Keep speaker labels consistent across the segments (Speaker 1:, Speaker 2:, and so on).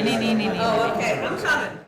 Speaker 1: Oh, okay, I'm coming.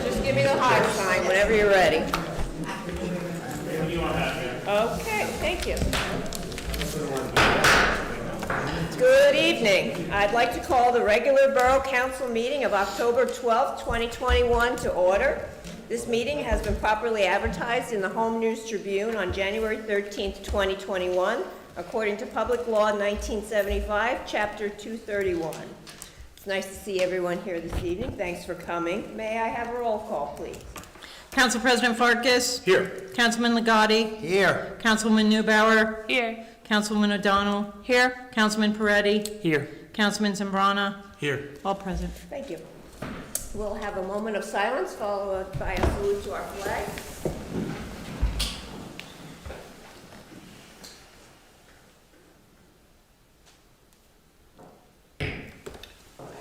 Speaker 1: Just give me the high sign whenever you're ready. Okay, thank you. Good evening. I'd like to call the regular Borough Council meeting of October 12th, 2021 to order. This meeting has been properly advertised in the Home News Tribune on January 13th, 2021, according to Public Law 1975, Chapter 231. It's nice to see everyone here this evening. Thanks for coming. May I have a roll call, please?
Speaker 2: Council President Farkas?
Speaker 3: Here.
Speaker 2: Councilman Ligotti?
Speaker 3: Here.
Speaker 2: Councilwoman Newbauer?
Speaker 4: Here.
Speaker 2: Councilwoman O'Donnell?
Speaker 4: Here.
Speaker 2: Councilman Peretti?
Speaker 3: Here.
Speaker 2: Councilman Zambrana?
Speaker 3: Here.
Speaker 2: All present.
Speaker 1: Thank you. We'll have a moment of silence followed by a salute to our flag.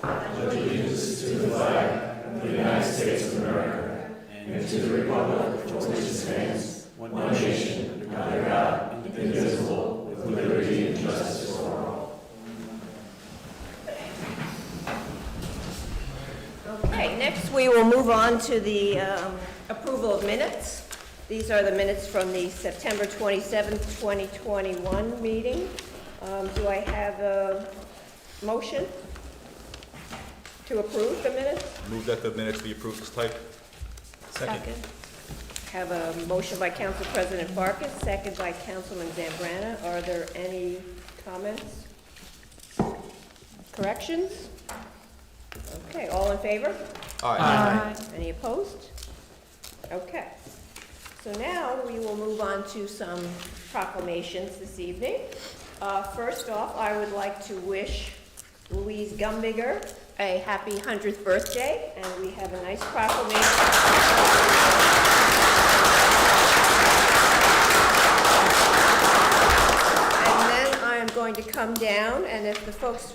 Speaker 5: Allegiance to the flag of the United States of America and to the republic for which it stands, one nation, under God, indivisible, with liberty and justice for all.
Speaker 1: Okay, next we will move on to the approval of minutes. These are the minutes from the September 27th, 2021 meeting. Do I have a motion to approve the minutes?
Speaker 3: Move that the minutes be approved as typed.
Speaker 4: Second.
Speaker 1: Have a motion by Council President Farkas, second by Councilman Zambrana. Are there any comments? Corrections? Okay, all in favor?
Speaker 3: Aye.
Speaker 1: Any opposed? Okay. So now we will move on to some proclamations this evening. First off, I would like to wish Louise Gumbiger a happy 100th birthday, and we have a nice proclamation. And then I am going to come down, and if the folks,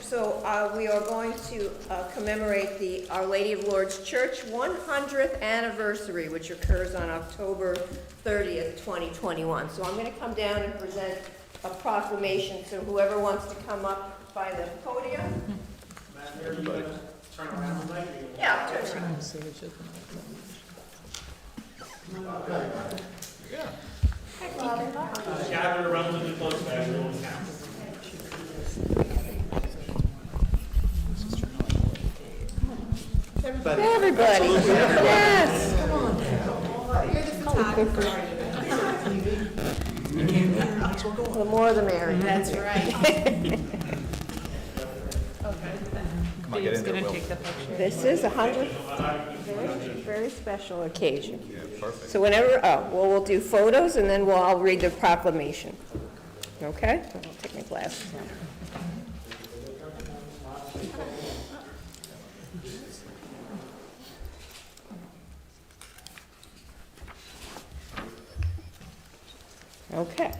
Speaker 1: we are going to commemorate the Our Lady of Lourdes Church 100th anniversary, which occurs on October 30th, 2021. So I'm going to come down and present a proclamation, so whoever wants to come up by the podium.
Speaker 3: Everybody.
Speaker 5: Turn around.
Speaker 1: Yeah, turn around.
Speaker 5: Gather relatively close back, no one counts.
Speaker 1: Everybody. Yes. The more the merrier.
Speaker 4: That's right.
Speaker 3: Come on, get in there, Will.
Speaker 1: This is a 100th, very special occasion.
Speaker 3: Yeah, perfect.
Speaker 1: So whenever, we'll do photos and then I'll read the proclamation. Okay? I'll take my glasses off. Okay.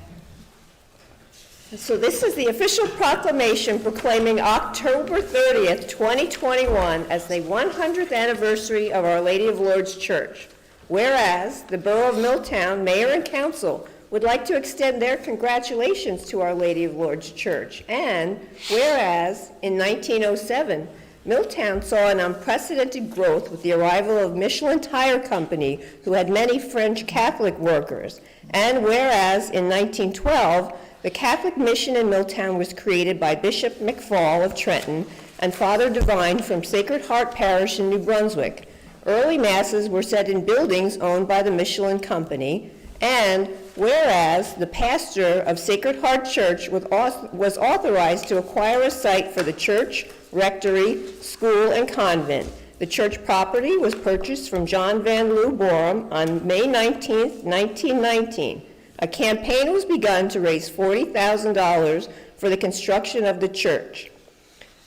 Speaker 1: So this is the official proclamation proclaiming October 30th, 2021 as the 100th anniversary of Our Lady of Lourdes Church. Whereas the Borough of Milltown Mayor and Council would like to extend their congratulations to Our Lady of Lourdes Church. And whereas in 1907, Milltown saw an unprecedented growth with the arrival of Michelin Tire Company, who had many French Catholic workers. And whereas in 1912, the Catholic mission in Milltown was created by Bishop McFall of Trenton and Father Divine from Sacred Heart Parish in New Brunswick. Early masses were said in buildings owned by the Michelin Company, and whereas the pastor of Sacred Heart Church was authorized to acquire a site for the church, rectory, school, and convent. The church property was purchased from John Van Loo Borough on May 19, 1919. A campaign was begun to raise $40,000 for the construction of the church.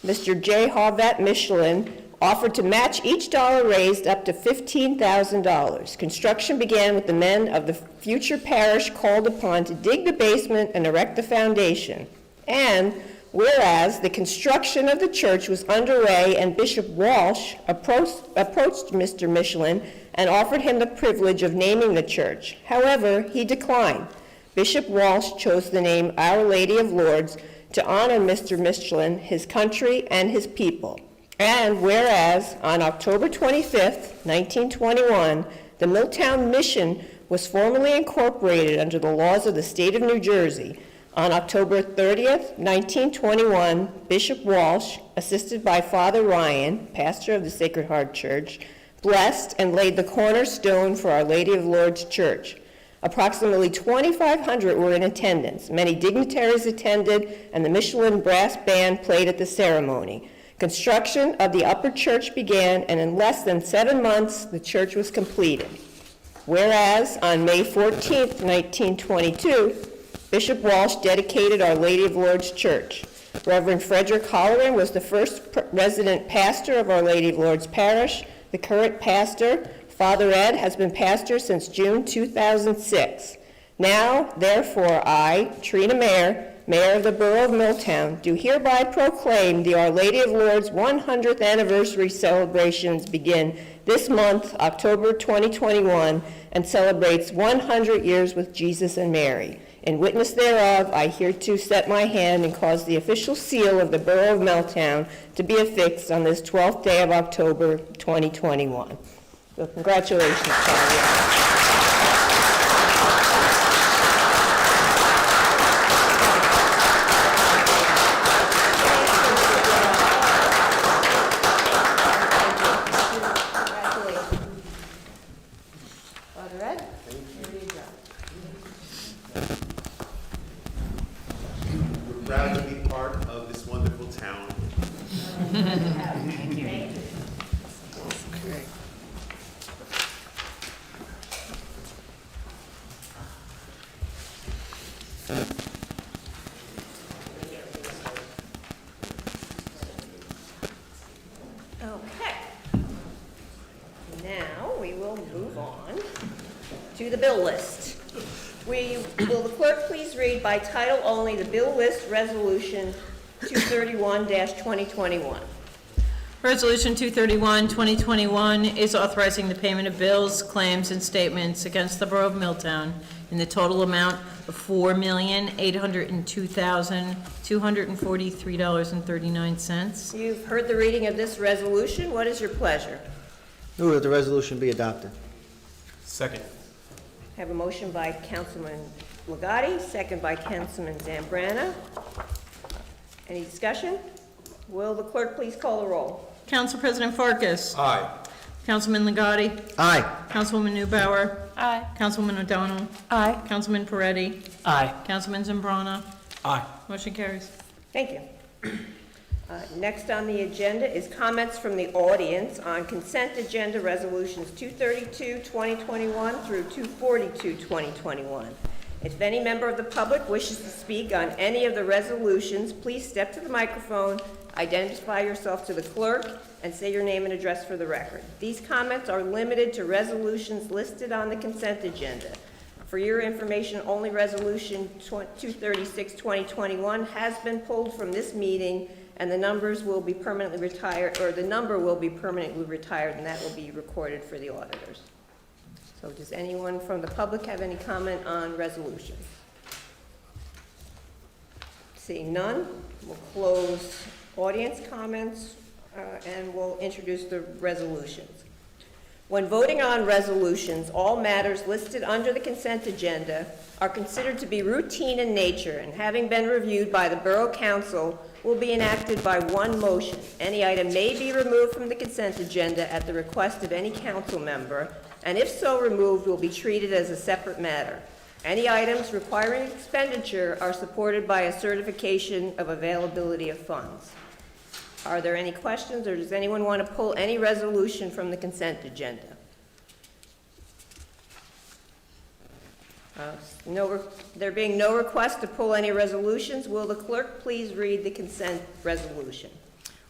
Speaker 1: Mr. J. Harvat Michelin offered to match each dollar raised up to $15,000. Construction began with the men of the future parish called upon to dig the basement and erect the foundation. And whereas the construction of the church was underway and Bishop Walsh approached Mr. Michelin and offered him the privilege of naming the church. However, he declined. Bishop Walsh chose the name Our Lady of Lourdes to honor Mr. Michelin, his country, and his people. And whereas on October 25th, 1921, the Milltown Mission was formally incorporated under the laws of the state of New Jersey. On October 30th, 1921, Bishop Walsh, assisted by Father Ryan, pastor of the Sacred Heart Church, blessed and laid the cornerstone for Our Lady of Lourdes Church. Approximately 2,500 were in attendance. Many dignitaries attended, and the Michelin brass band played at the ceremony. Construction of the upper church began, and in less than 7 months, the church was completed. Whereas on May 14th, 1922, Bishop Walsh dedicated Our Lady of Lourdes Church. Reverend Frederick Holleran was the first resident pastor of Our Lady of Lourdes Parish. The current pastor, Father Ed, has been pastor since June 2006. Now, therefore, I, Trina Mayer, Mayor of the Borough of Milltown, do hereby proclaim the Our Lady of Lourdes 100th anniversary celebrations begin this month, October 2021, and celebrates 100 years with Jesus and Mary. In witness thereof, I hereto set my hand and cause the official seal of the Borough of Milltown to be affixed on this 12th day of October 2021. So congratulations, Father.
Speaker 6: Proud to be part of this wonderful town.
Speaker 1: Okay. Now we will move on to the bill list. Will the clerk please read by title only the bill list resolution 231-2021?
Speaker 2: Resolution 231, 2021 is authorizing the payment of bills, claims, and statements against the Borough of Milltown in the total amount of $4,802,243.39.
Speaker 1: You've heard the reading of this resolution. What is your pleasure?
Speaker 7: Move that the resolution be adopted.
Speaker 3: Second.
Speaker 1: I have a motion by Councilman Legati, second by Councilman Zambrana. Any discussion? Will the clerk please call the roll?
Speaker 2: Council President Farkas.
Speaker 3: Aye.
Speaker 2: Councilman Legati.
Speaker 7: Aye.
Speaker 2: Councilwoman Newbauer.
Speaker 4: Aye.
Speaker 2: Councilman O'Donnell.
Speaker 4: Aye.
Speaker 2: Councilman Peretti.
Speaker 8: Aye.
Speaker 2: Councilman Zambrana.
Speaker 8: Aye.
Speaker 2: Motion carries.
Speaker 1: Thank you. Next on the agenda is comments from the audience on consent agenda resolutions 232, 2021 through 242, 2021. If any member of the public wishes to speak on any of the resolutions, please step to the microphone, identify yourself to the clerk, and say your name and address for the record. These comments are limited to resolutions listed on the consent agenda. For your information, only resolution 236, 2021 has been pulled from this meeting, and the numbers will be permanently retired, or the number will be permanently retired, and that will be recorded for the auditors. So does anyone from the public have any comment on resolutions? Seeing none, we'll close audience comments and we'll introduce the resolutions. When voting on resolutions, all matters listed under the consent agenda are considered to be routine in nature and having been reviewed by the Borough Council will be enacted by one motion. Any item may be removed from the consent agenda at the request of any council member, and if so removed, will be treated as a separate matter. Any items requiring expenditure are supported by a certification of availability of funds. Are there any questions, or does anyone want to pull any resolution from the consent agenda? There being no request to pull any resolutions, will the clerk please read the consent resolution?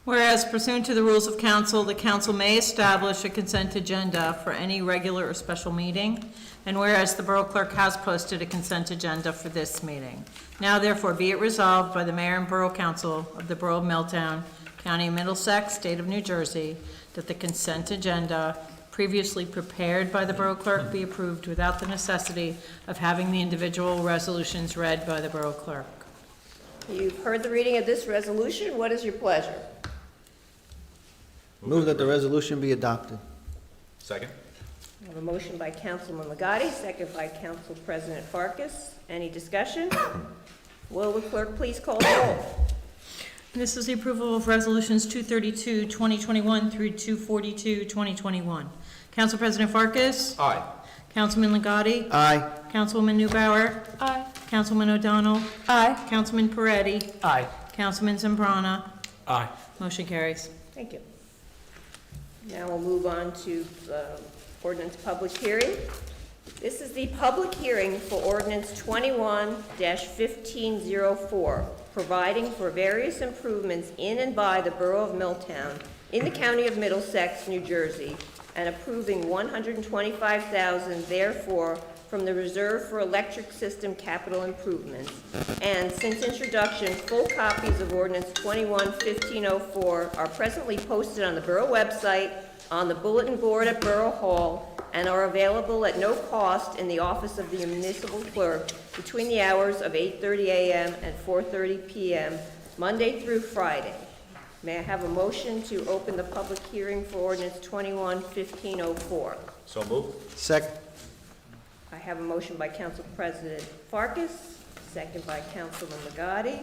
Speaker 2: Whereas pursuant to the rules of council, the council may establish a consent agenda for any regular or special meeting, and whereas the Borough Clerk has posted a consent agenda for this meeting. Now therefore be it resolved by the Mayor and Borough Council of the Borough of Milltown, County of Middlesex, State of New Jersey, that the consent agenda previously prepared by the Borough Clerk be approved without the necessity of having the individual resolutions read by the Borough Clerk.
Speaker 1: You've heard the reading of this resolution. What is your pleasure?
Speaker 7: Move that the resolution be adopted.
Speaker 3: Second?
Speaker 1: I have a motion by Councilman Ligotti, second by Council President Farkas. Any discussion? Will the clerk please call the roll?
Speaker 2: This is the approval of resolutions 232, 2021 through 242, 2021. Council President Farkas?
Speaker 3: Aye.
Speaker 2: Councilman Ligotti?
Speaker 7: Aye.
Speaker 2: Councilwoman Newbauer?
Speaker 4: Aye.
Speaker 2: Councilman O'Donnell?
Speaker 4: Aye.
Speaker 2: Councilman Peretti?
Speaker 5: Aye.
Speaker 2: Councilman Zambrana?
Speaker 5: Aye.
Speaker 2: Motion carries.
Speaker 1: Thank you. Now we'll move on to ordinance public hearing. This is the public hearing for ordinance 21-1504, providing for various improvements in and by the Borough of Milltown in the County of Middlesex, New Jersey, and approving $125,000 therefore from the Reserve for Electric System Capital Improvements. And since introduction, full copies of ordinance 21-1504 are presently posted on the Borough website, on the bulletin board at Borough Hall, and are available at no cost in the office of the municipal clerk between the hours of 8:30 a.m. and 4:30 p.m., Monday through Friday. May I have a motion to open the public hearing for ordinance 21-1504?
Speaker 3: So moved?
Speaker 7: Second.
Speaker 1: I have a motion by Council President Farkas, second by Councilman Ligotti.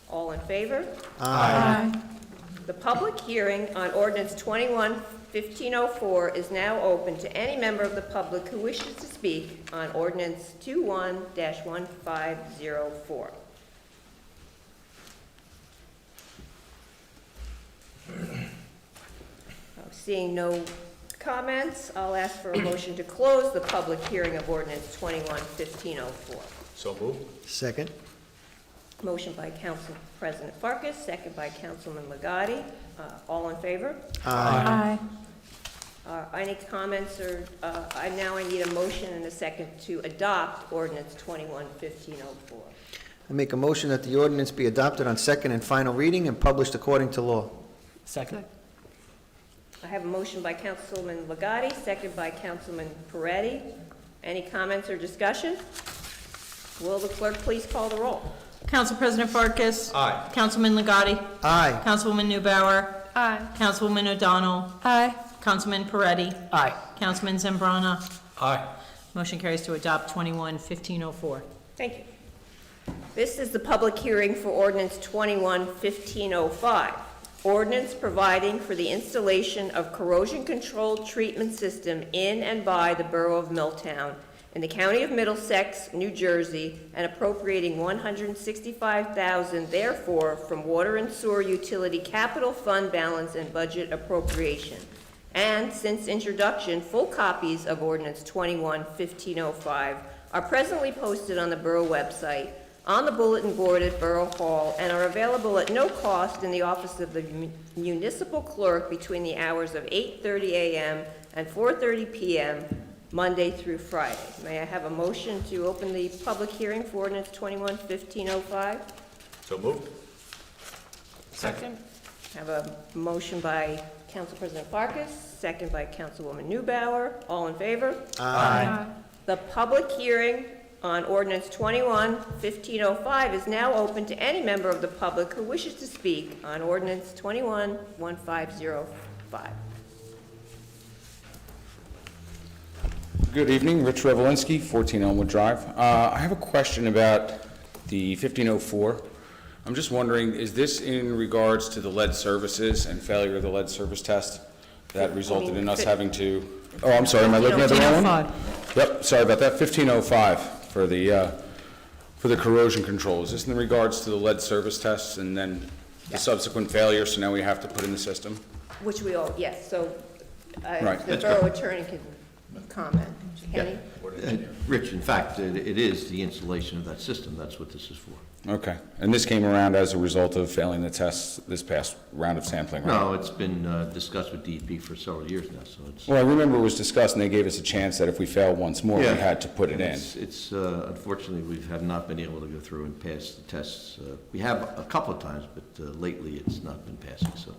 Speaker 1: All in favor?
Speaker 7: Aye.
Speaker 1: The public hearing on ordinance 21-1504 is now open to any member of the public who wishes to speak on ordinance 21-1504. Seeing no comments, I'll ask for a motion to close the public hearing of ordinance 21-1504.
Speaker 3: So moved?
Speaker 7: Second.
Speaker 1: Motion by Council President Farkas, second by Councilman Ligotti. All in favor?
Speaker 4: Aye.
Speaker 1: Any comments or, I need a motion and a second to adopt ordinance 21-1504.
Speaker 7: I make a motion that the ordinance be adopted on second and final reading and published according to law.
Speaker 5: Second.
Speaker 1: I have a motion by Councilman Ligotti, second by Councilman Peretti. Any comments or discussion? Will the clerk please call the roll?
Speaker 2: Council President Farkas?
Speaker 3: Aye.
Speaker 2: Councilman Ligotti?
Speaker 7: Aye.
Speaker 2: Councilwoman Newbauer?
Speaker 4: Aye.
Speaker 2: Councilwoman O'Donnell?
Speaker 4: Aye.
Speaker 2: Councilman Peretti?
Speaker 5: Aye.
Speaker 2: Councilman Zambrana?
Speaker 5: Aye.
Speaker 2: Motion carries to adopt 21-1504.
Speaker 1: Thank you. This is the public hearing for ordinance 21-1505. Ordinance providing for the installation of corrosion-controlled treatment system in and by the Borough of Milltown in the County of Middlesex, New Jersey, and appropriating $165,000 therefore from Water and Sewer Utility Capital Fund balance and budget appropriation. And since introduction, full copies of ordinance 21-1505 are presently posted on the Borough website, on the bulletin board at Borough Hall, and are available at no cost in the office of the municipal clerk between the hours of 8:30 a.m. and 4:30 p.m., Monday through Friday. May I have a motion to open the public hearing for ordinance 21-1505?
Speaker 3: So moved?
Speaker 4: Second.
Speaker 1: I have a motion by Council President Farkas, second by Councilwoman Newbauer. All in favor?
Speaker 4: Aye.
Speaker 1: The public hearing on ordinance 21-1505 is now open to any member of the public who wishes to speak on ordinance 21-1505.
Speaker 8: Good evening, Rich Revelinski, 14 Elmwood Drive. I have a question about the 1504. I'm just wondering, is this in regards to the lead services and failure of the lead service test that resulted in us having to, oh, I'm sorry, am I looking at the wrong one?
Speaker 2: 1505.
Speaker 8: Yep, sorry about that, 1505 for the corrosion control. Is this in regards to the lead service tests and then the subsequent failure, so now we have to put in the system?
Speaker 1: Which we all, yes, so
Speaker 8: Right.
Speaker 1: the borough attorney can comment. Kenny?
Speaker 9: Rich, in fact, it is the installation of that system. That's what this is for.
Speaker 8: Okay, and this came around as a result of failing the tests this past round of sampling, right?
Speaker 9: No, it's been discussed with DEP for several years now, so it's...
Speaker 8: Well, I remember it was discussed, and they gave us a chance that if we fail once more, we
Speaker 9: Yeah.
Speaker 8: had to put it in.
Speaker 9: It's unfortunately, we have not been able to go through and pass the tests. We have a couple of times, but lately it's not been passing. So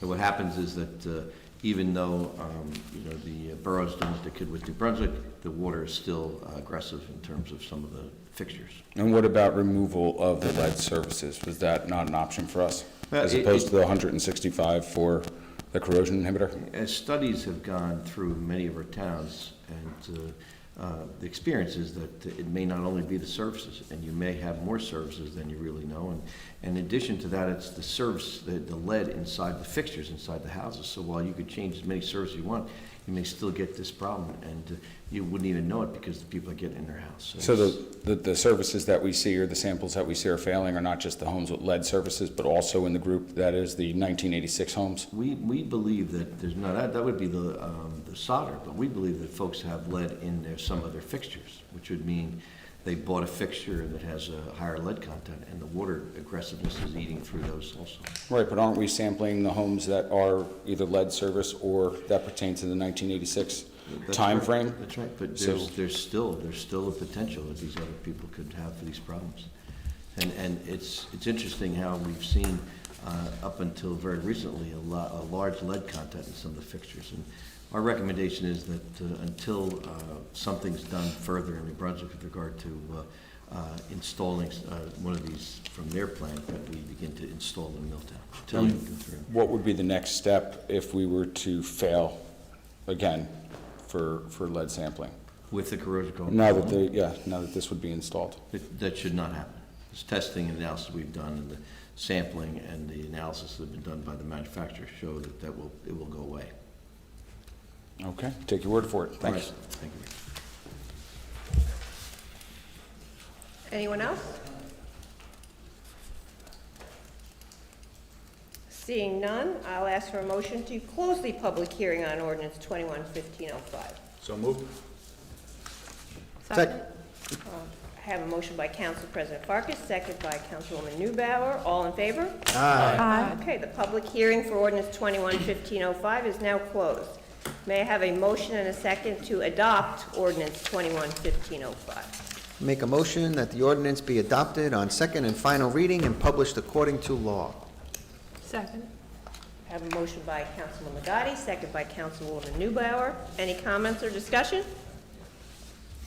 Speaker 9: and what happens is that even though, the borough's doing what they could with New Brunswick, the water is still aggressive in terms of some of the fixtures.
Speaker 8: And what about removal of the lead surfaces? Was that not an option for us? As opposed to the 165 for the corrosion inhibitor?
Speaker 9: As studies have gone through many of our towns, and the experience is that it may not only be the services, and you may have more services than you really know, and in addition to that, it's the service, the lead inside the fixtures, inside the houses. So while you could change as many services you want, you may still get this problem, and you wouldn't even know it because the people are getting in their house.
Speaker 8: So the services that we see, or the samples that we see are failing, are not just the homes with lead surfaces, but also in the group that is the 1986 homes?
Speaker 9: We believe that there's not, that would be the solder, but we believe that folks have lead in some of their fixtures, which would mean they bought a fixture that has a higher lead content, and the water aggressiveness is eating through those also.
Speaker 8: Right, but aren't we sampling the homes that are either lead service or that pertain to the 1986 time frame?
Speaker 9: That's right, but
Speaker 8: So-
Speaker 9: there's still a potential that these other people could have for these problems. And it's interesting how we've seen, up until very recently, a large lead content in some of the fixtures. And our recommendation is that until something's done further in New Brunswick with regard to installing one of these from their plant, that we begin to install in Milltown. Until you go through.
Speaker 8: What would be the next step if we were to fail again for lead sampling?
Speaker 9: With the corrosion control.
Speaker 8: Now that this would be installed.
Speaker 9: That should not happen. This testing and analysis we've done, and the sampling and the analysis that have been done by the manufacturer show that it will go away.
Speaker 8: Okay, take your word for it. Thanks.
Speaker 9: All right. Thank you.
Speaker 1: Anyone else? Seeing none, I'll ask for a motion to close the public hearing on ordinance 21-1505.
Speaker 3: So moved.
Speaker 7: Second.
Speaker 1: I have a motion by Council President Farkas, second by Councilwoman Newbauer. All in favor?
Speaker 7: Aye.
Speaker 4: Aye.
Speaker 1: Okay, the public hearing for ordinance 21-1505 is now closed. May I have a motion and a second to adopt ordinance 21-1505?
Speaker 7: Make a motion that the ordinance be adopted on second and final reading and published according to law.
Speaker 4: Second.
Speaker 1: I have a motion by Councilman Legati, second by Councilwoman Newbauer. Any comments or discussion?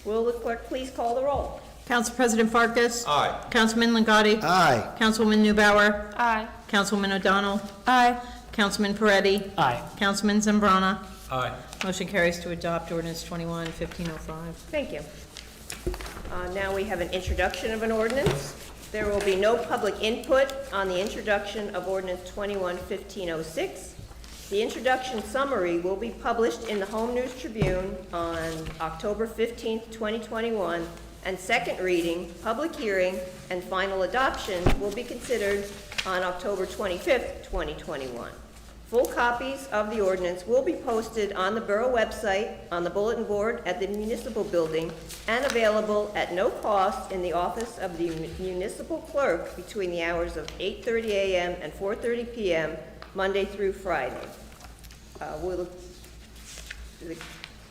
Speaker 1: Will the clerk please call the roll?
Speaker 2: Council President Farkas.
Speaker 3: Aye.
Speaker 2: Councilman Legati.
Speaker 7: Aye.
Speaker 2: Councilwoman Newbauer.
Speaker 4: Aye.
Speaker 2: Councilwoman O'Donnell.
Speaker 4: Aye.
Speaker 2: Councilman Peretti.
Speaker 4: Aye.
Speaker 2: Councilman Zambrana.
Speaker 3: Aye.
Speaker 2: Motion carries to adopt ordinance 21-1505.
Speaker 1: Thank you. Now we have an introduction of an ordinance. There will be no public input on the introduction of ordinance 21-1506. The introduction summary will be published in the Home News Tribune on October 15th, 2021, and second reading, public hearing, and final adoption will be considered on October 25th, 2021. Full copies of the ordinance will be posted on the Borough website, on the bulletin board at the municipal building, and available at no cost in the office of the municipal clerk between the hours of 8:30 a.m. and 4:30 p.m., Monday through Friday. The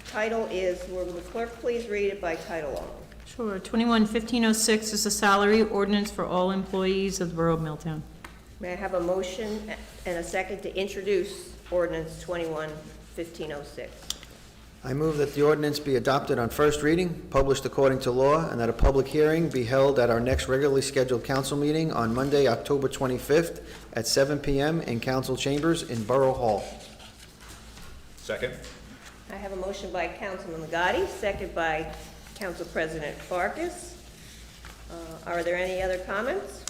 Speaker 1: title is, will the clerk please read it by title only?
Speaker 2: Sure. 21-1506 is a salary ordinance for all employees of the Borough of Milltown.
Speaker 1: May I have a motion and a second to introduce ordinance 21-1506?
Speaker 7: I move that the ordinance be adopted on first reading, published according to law, and that a public hearing be held at our next regularly scheduled council meeting on Monday, October 25th at 7 p.m. in council chambers in Borough Hall.
Speaker 3: Second.
Speaker 1: I have a motion by Councilman Gotti, second by Council President Farkas. Are there any other comments?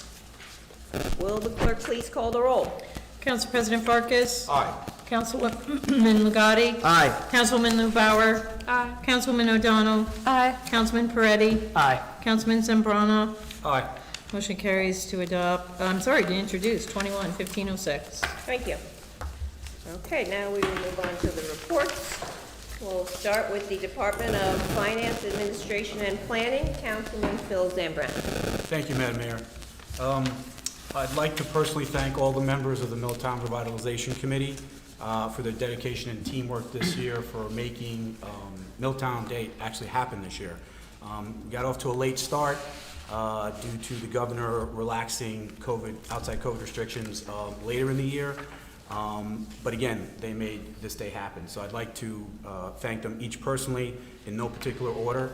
Speaker 1: Will the clerk please call the roll?
Speaker 2: Council President Farkas.
Speaker 3: Aye.
Speaker 2: Councilman Lugotti.
Speaker 7: Aye.
Speaker 2: Councilwoman Lubauer.
Speaker 4: Aye.
Speaker 2: Councilwoman O'Donnell.
Speaker 4: Aye.
Speaker 2: Councilman Peretti.
Speaker 7: Aye.
Speaker 2: Councilman Zambrana.
Speaker 3: Aye.
Speaker 2: Motion carries to adopt, to introduce 21-1506.
Speaker 1: Thank you. Okay, now we will move on to the reports. We'll start with the Department of Finance, Administration, and Planning. Councilman Phil Zambrana.
Speaker 10: Thank you, Madam Mayor. I'd like to personally thank all the members of the Milltown Revitalization Committee for their dedication and teamwork this year for making Milltown Day actually happen this year. We got off to a late start due to the governor relaxing outside COVID restrictions later in the year. But again, they made this day happen. So I'd like to thank them each personally in no particular order.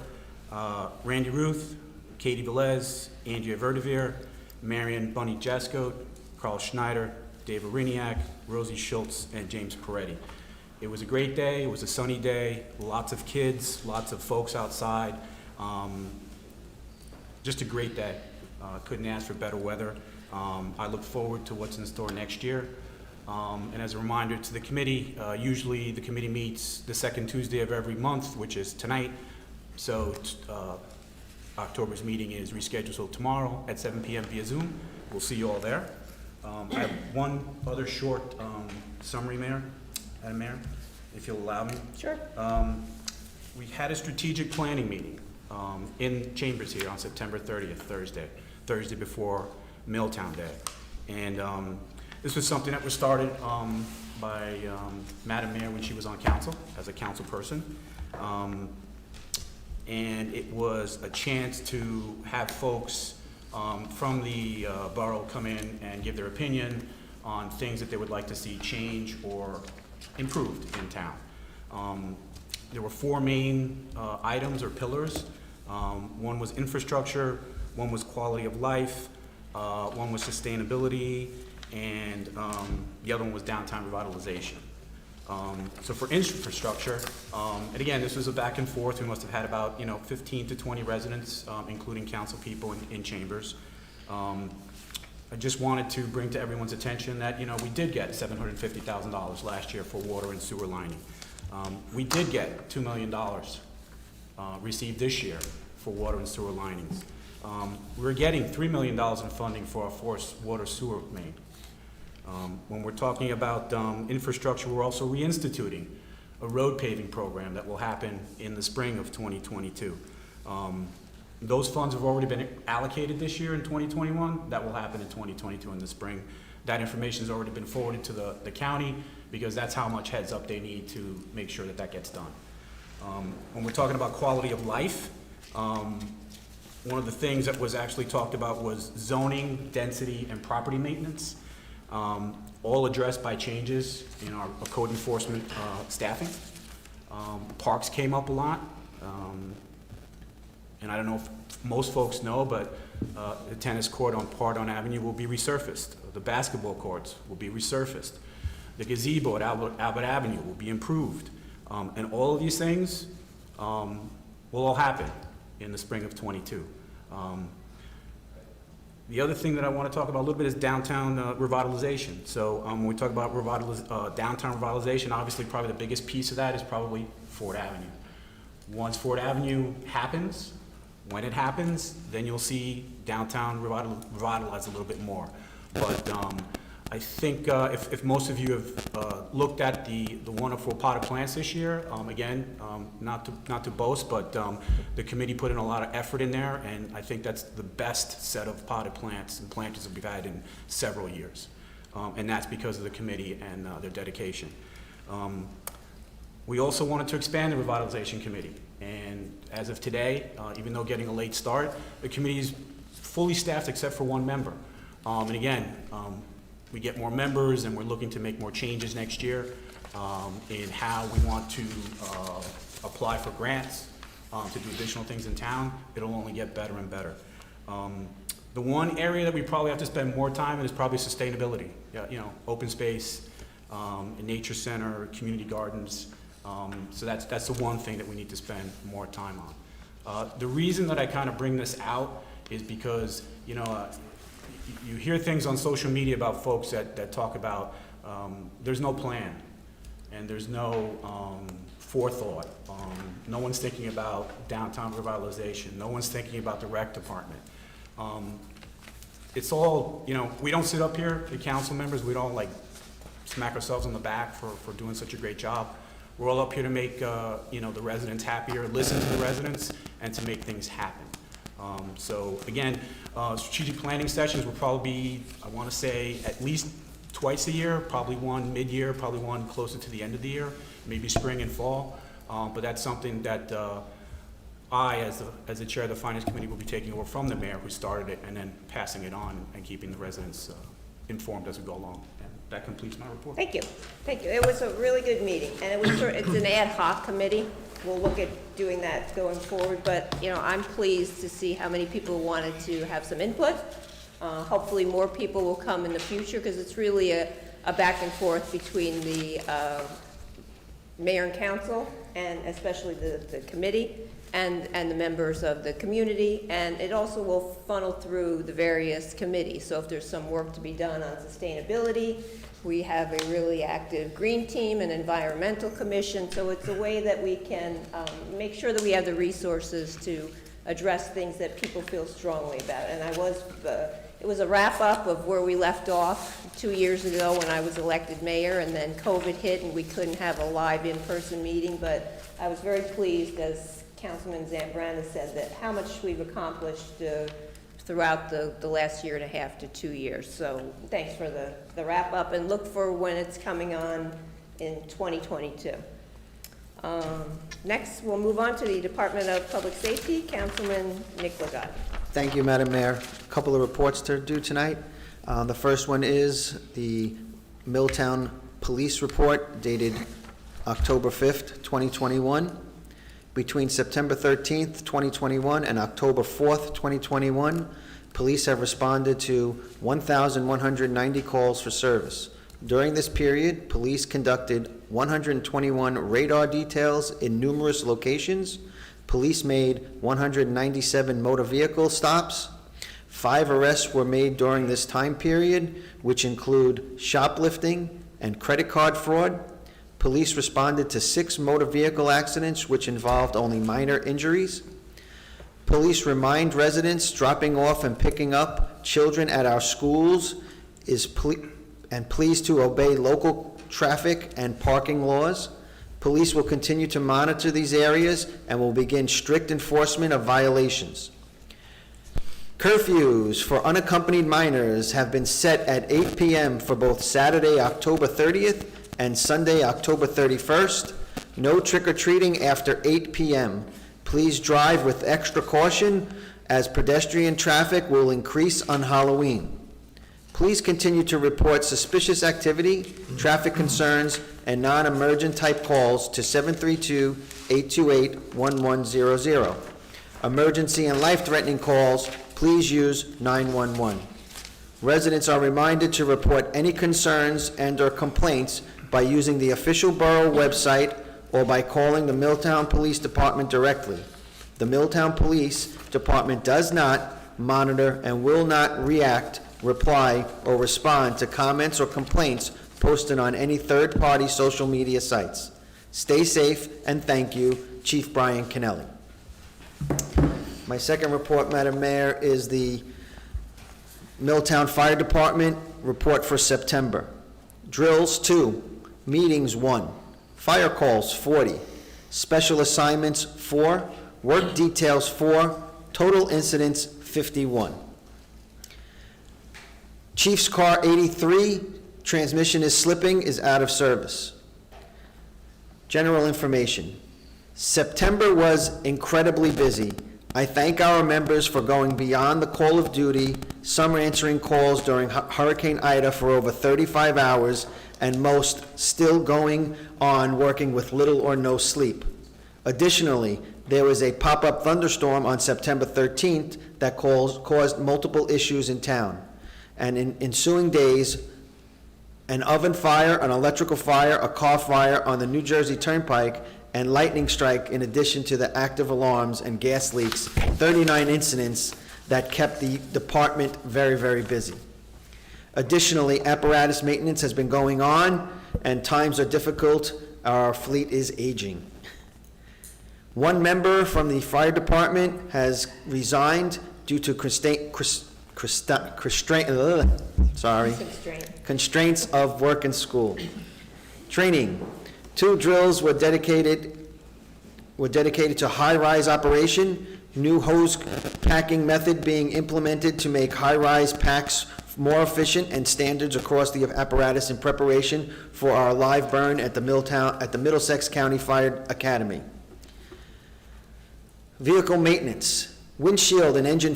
Speaker 10: Randy Ruth, Katie Velez, Andrea Verdevere, Marion Bunny Jaskote, Carl Schneider, Dave Ariniak, Rosie Schultz, and James Peretti. It was a great day. It was a sunny day. Lots of kids, lots of folks outside. Just a great day. Couldn't ask for better weather. I look forward to what's in store next year. And as a reminder to the committee, usually the committee meets the second Tuesday of every month, which is tonight. So October's meeting is rescheduled till tomorrow at 7 p.m. via Zoom. We'll see you all there. I have one other short summary, Madam Mayor, if you'll allow me.
Speaker 1: Sure.
Speaker 10: We had a strategic planning meeting in Chambers here on September 30th, Thursday before Milltown Day. And this was something that was started by Madam Mayor when she was on council, as a council person. And it was a chance to have folks from the borough come in and give their opinion on things that they would like to see change or improved in town. There were four main items or pillars. One was infrastructure, one was quality of life, one was sustainability, and the other one was downtown revitalization. So for infrastructure, and again, this was a back and forth. We must have had about 15 to 20 residents, including council people in Chambers. I just wanted to bring to everyone's attention that we did get $750,000 last year for water and sewer lining. We did get $2 million received this year for water and sewer linings. We're getting $3 million in funding for our forced water sewer main. When we're talking about infrastructure, we're also reinstituting a road paving program that will happen in the spring of 2022. Those funds have already been allocated this year in 2021. That will happen in 2022 in the spring. That information has already been forwarded to the county because that's how much heads up they need to make sure that gets done. When we're talking about quality of life, one of the things that was actually talked about was zoning, density, and property maintenance. All addressed by changes in our code enforcement staffing. Parks came up a lot. And I don't know if most folks know, but the tennis court on Pardon Avenue will be resurfaced. The basketball courts will be resurfaced. The gazebo at Albert Avenue will be improved. And all of these things will all happen in the spring of '22. The other thing that I want to talk about a little bit is downtown revitalization. So when we talk about downtown revitalization, obviously probably the biggest piece of that is probably Ford Avenue. Once Ford Avenue happens, when it happens, then you'll see downtown revitalize a little bit more. But I think if most of you have looked at the wonderful potted plants this year, again, not to boast, but the committee put in a lot of effort in there, and I think that's the best set of potted plants and planters that we've had in several years. And that's because of the committee and their dedication. We also wanted to expand the Revitalization Committee, and as of today, even though getting a late start, the committee is fully staffed except for one member. And again, we get more members and we're looking to make more changes next year in how we want to apply for grants to do additional things in town. It'll only get better and better. The one area that we probably have to spend more time in is probably sustainability. Open space, a nature center, community gardens. So that's the one thing that we need to spend more time on. The reason that I kind of bring this out is because, you know, you hear things on social media about folks that talk about there's no plan and there's no forethought. No one's thinking about downtown revitalization. No one's thinking about the rec department. It's all, you know, we don't sit up here, the council members, we don't like smack ourselves on the back for doing such a great job. We're all up here to make, you know, the residents happier, listen to the residents, and to make things happen. So again, strategic planning sessions will probably be, I want to say, at least twice a year, probably one mid-year, probably one closer to the end of the year, maybe spring and fall. But that's something that I, as the chair of the finance committee, will be taking over from the mayor who started it, and then passing it on and keeping the residents informed as we go along. And that completes my report.
Speaker 1: Thank you. Thank you. It was a really good meeting, and it's an ad hoc committee. We'll look at doing that going forward, but, you know, I'm pleased to see how many people wanted to have some input. Hopefully more people will come in the future, because it's really a back and forth between the mayor and council, and especially the committee, and the members of the community, and it also will funnel through the various committees. So if there's some work to be done on sustainability, we have a really active green team and environmental commission, so it's a way that we can make sure that we have the resources to address things that people feel strongly about. And it was a wrap-up of where we left off 2 years ago when I was elected mayor, and then COVID hit and we couldn't have a live in-person meeting, but I was very pleased, as Councilman Zambrana said, that how much we've accomplished throughout the last year and a half to 2 years. So thanks for the wrap-up, and look for when it's coming on in 2022. Next, we'll move on to the Department of Public Safety. Councilman Nick Ligotti.
Speaker 7: Thank you, Madam Mayor. A couple of reports to do tonight. The first one is the Milltown Police Report dated October 5th, 2021. Between September 13th, 2021 and October 4th, 2021, police have responded to 1,190 calls for service. During this period, police conducted 121 radar details in numerous locations. Police made 197 motor vehicle stops. 5 arrests were made during this time period, which include shoplifting and credit card fraud. Police responded to 6 motor vehicle accidents, which involved only minor injuries. Police remind residents dropping off and picking up children at our schools and please to obey local traffic and parking laws. Police will continue to monitor these areas and will begin strict enforcement of violations. Curfews for unaccompanied minors have been set at 8 p.m. for both Saturday, October 30th and Sunday, October 31st. No trick-or-treating after 8 p.m. Please drive with extra caution, as pedestrian traffic will increase on Halloween. Please continue to report suspicious activity, traffic concerns, and non-emergent type calls to 732-828-1100. Emergency and life-threatening calls, please use 911. Residents are reminded to report any concerns and/or complaints by using the official borough website or by calling the Milltown Police Department directly. The Milltown Police Department does not monitor and will not react, reply, or respond to comments or complaints posted on any third-party social media sites. Stay safe, and thank you, Chief Brian Kennelly. My second report, Madam Mayor, is the Milltown Fire Department report for September. Drills 2, meetings 1, fire calls 40, special assignments 4, work details 4, total incidents 51. Chief's car 83, transmission is slipping, is out of service. General information. September was incredibly busy. I thank our members for going beyond the call of duty, some answering calls during Hurricane Ida for over 35 hours, and most still going on working with little or no sleep. Additionally, there was a pop-up thunderstorm on September 13th that caused multiple issues in town. And in ensuing days, an oven fire, an electrical fire, a car fire on the New Jersey Turnpike, and lightning strike in addition to the active alarms and gas leaks, 39 incidents that kept the department very, very busy. Additionally, apparatus maintenance has been going on, and times are difficult. Our fleet is aging. One member from the fire department has resigned due to constraints of work and school. Training. 2 drills were dedicated to high-rise operation, new hose packing method being implemented to make high-rise packs more efficient and standards across the apparatus in preparation for our live burn at the Middlesex County Fire Academy. Vehicle maintenance. Windshield in engine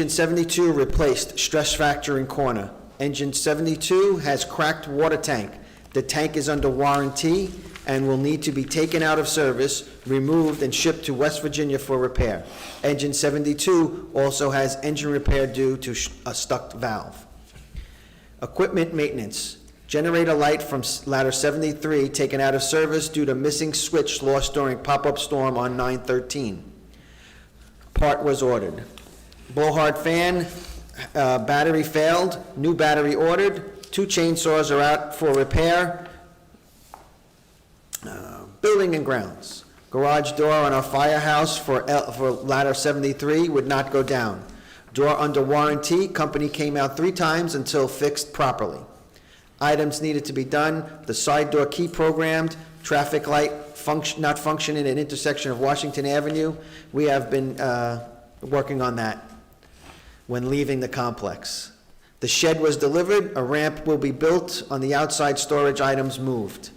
Speaker 7: 72 replaced, stress fracture in corner. Engine 72 has cracked water tank. The tank is under warranty and will need to be taken out of service, removed, and shipped to West Virginia for repair. Engine 72 also has engine repair due to a stuck valve. Equipment maintenance. Generator light from ladder 73 taken out of service due to missing switch lost during pop-up storm on 9/13. Part was ordered. Blowhard fan, battery failed, new battery ordered. 2 chainsaws are out for repair. Building and grounds. Garage door on our firehouse for ladder 73 would not go down. Door under warranty, company came out 3 times until fixed properly. Items needed to be done, the side door key programmed, traffic light not functioning at intersection of Washington Avenue. We have been working on that when leaving the complex. The shed was delivered, a ramp will be built on the outside, storage items moved.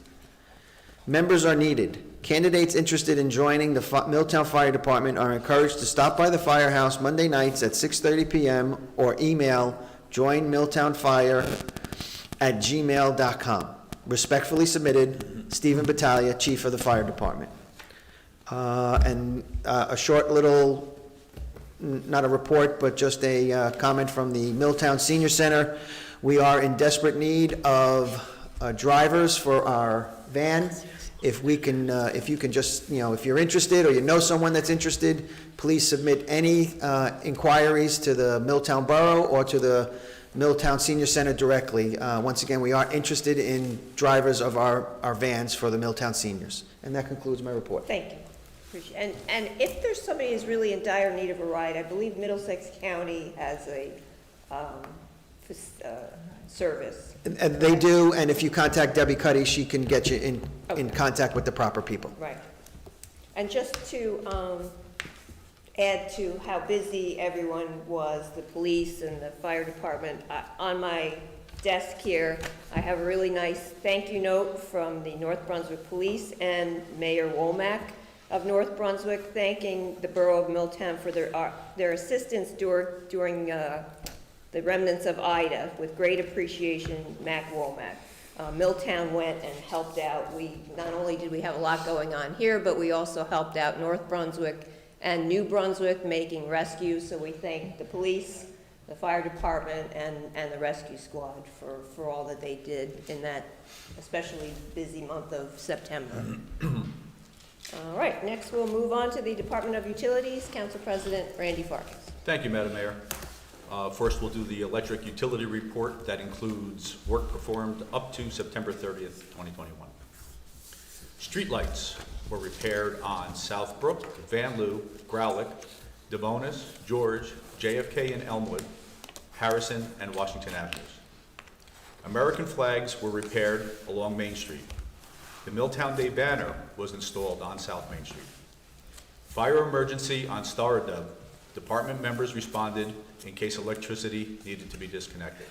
Speaker 7: Members are needed. Candidates interested in joining the Milltown Fire Department are encouraged to stop by the firehouse Monday nights at 6:30 p.m. or email joinmilltownfire@gmail.com. Respectfully submitted, Stephen Battaglia, Chief of the Fire Department. And a short little, not a report, but just a comment from the Milltown Senior Center. We are in desperate need of drivers for our van. If we can, if you can just, if you're interested or you know someone that's interested, please submit any inquiries to the Milltown Borough or to the Milltown Senior Center directly. Once again, we are interested in drivers of our vans for the Milltown seniors. And that concludes my report.
Speaker 1: Thank you. Appreciate. And if there's somebody who's really in dire need of a ride, I believe Middlesex County has a service.
Speaker 7: And they do, and if you contact Debbie Cuddy, she can get you in contact with the proper people.
Speaker 1: Right. And just to add to how busy everyone was, the police and the fire department, on my desk here, I have a really nice thank you note from the North Brunswick Police and Mayor Womack of North Brunswick, thanking the Borough of Milltown for their assistance during the remnants of Ida. With great appreciation, Mac Womack. Milltown went and helped out. Not only did we have a lot going on here, but we also helped out North Brunswick and New Brunswick making rescues. So we thank the police, the fire department, and the rescue squad for all that they did in that especially busy month of September. All right, next we'll move on to the Department of Utilities. Council President Randy Farkas.
Speaker 3: Thank you, Madam Mayor. First, we'll do the electric utility report that includes work performed up to September 30th, 2021. Streetlights were repaired on Southbrook, Van Loo, Growlick, Devonis, George, JFK and Elmwood, Harrison, and Washington Avenues. American flags were repaired along Main Street. The Milltown Day banner was installed on South Main Street. Fire emergency on Star Dub. Department members responded in case electricity needed to be disconnected.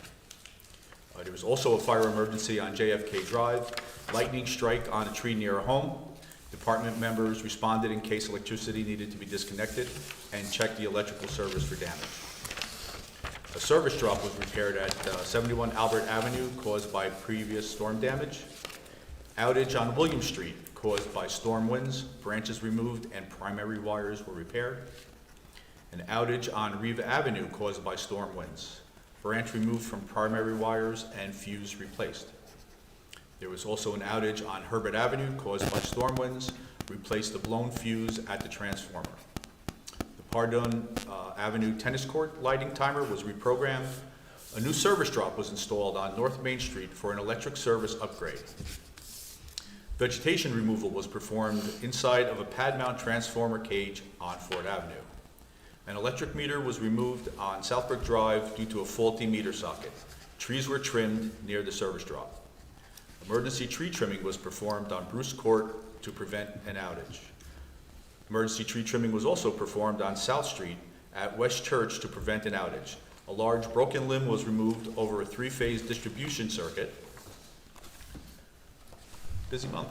Speaker 3: There was also a fire emergency on JFK Drive, lightning strike on a tree near a home. Department members responded in case electricity needed to be disconnected and checked the electrical service for damage. A service drop was repaired at 71 Albert Avenue caused by previous storm damage. Outage on William Street caused by storm winds, branches removed and primary wires were repaired. An outage on Riva Avenue caused by storm winds. branch removed from primary wires, and fuse replaced. There was also an outage on Herbert Avenue caused by storm winds, replaced the blown fuse at the transformer. The Pardon Avenue tennis court lighting timer was reprogrammed. A new service drop was installed on North Main Street for an electric service upgrade. Vegetation removal was performed inside of a pad mount transformer cage on Ford Avenue. An electric meter was removed on Southbrook Drive due to a faulty meter socket. Trees were trimmed near the service drop. Emergency tree trimming was performed on Bruce Court to prevent an outage. Emergency tree trimming was also performed on South Street at West Church to prevent an outage. A large broken limb was removed over a three-phase distribution circuit. Busy month.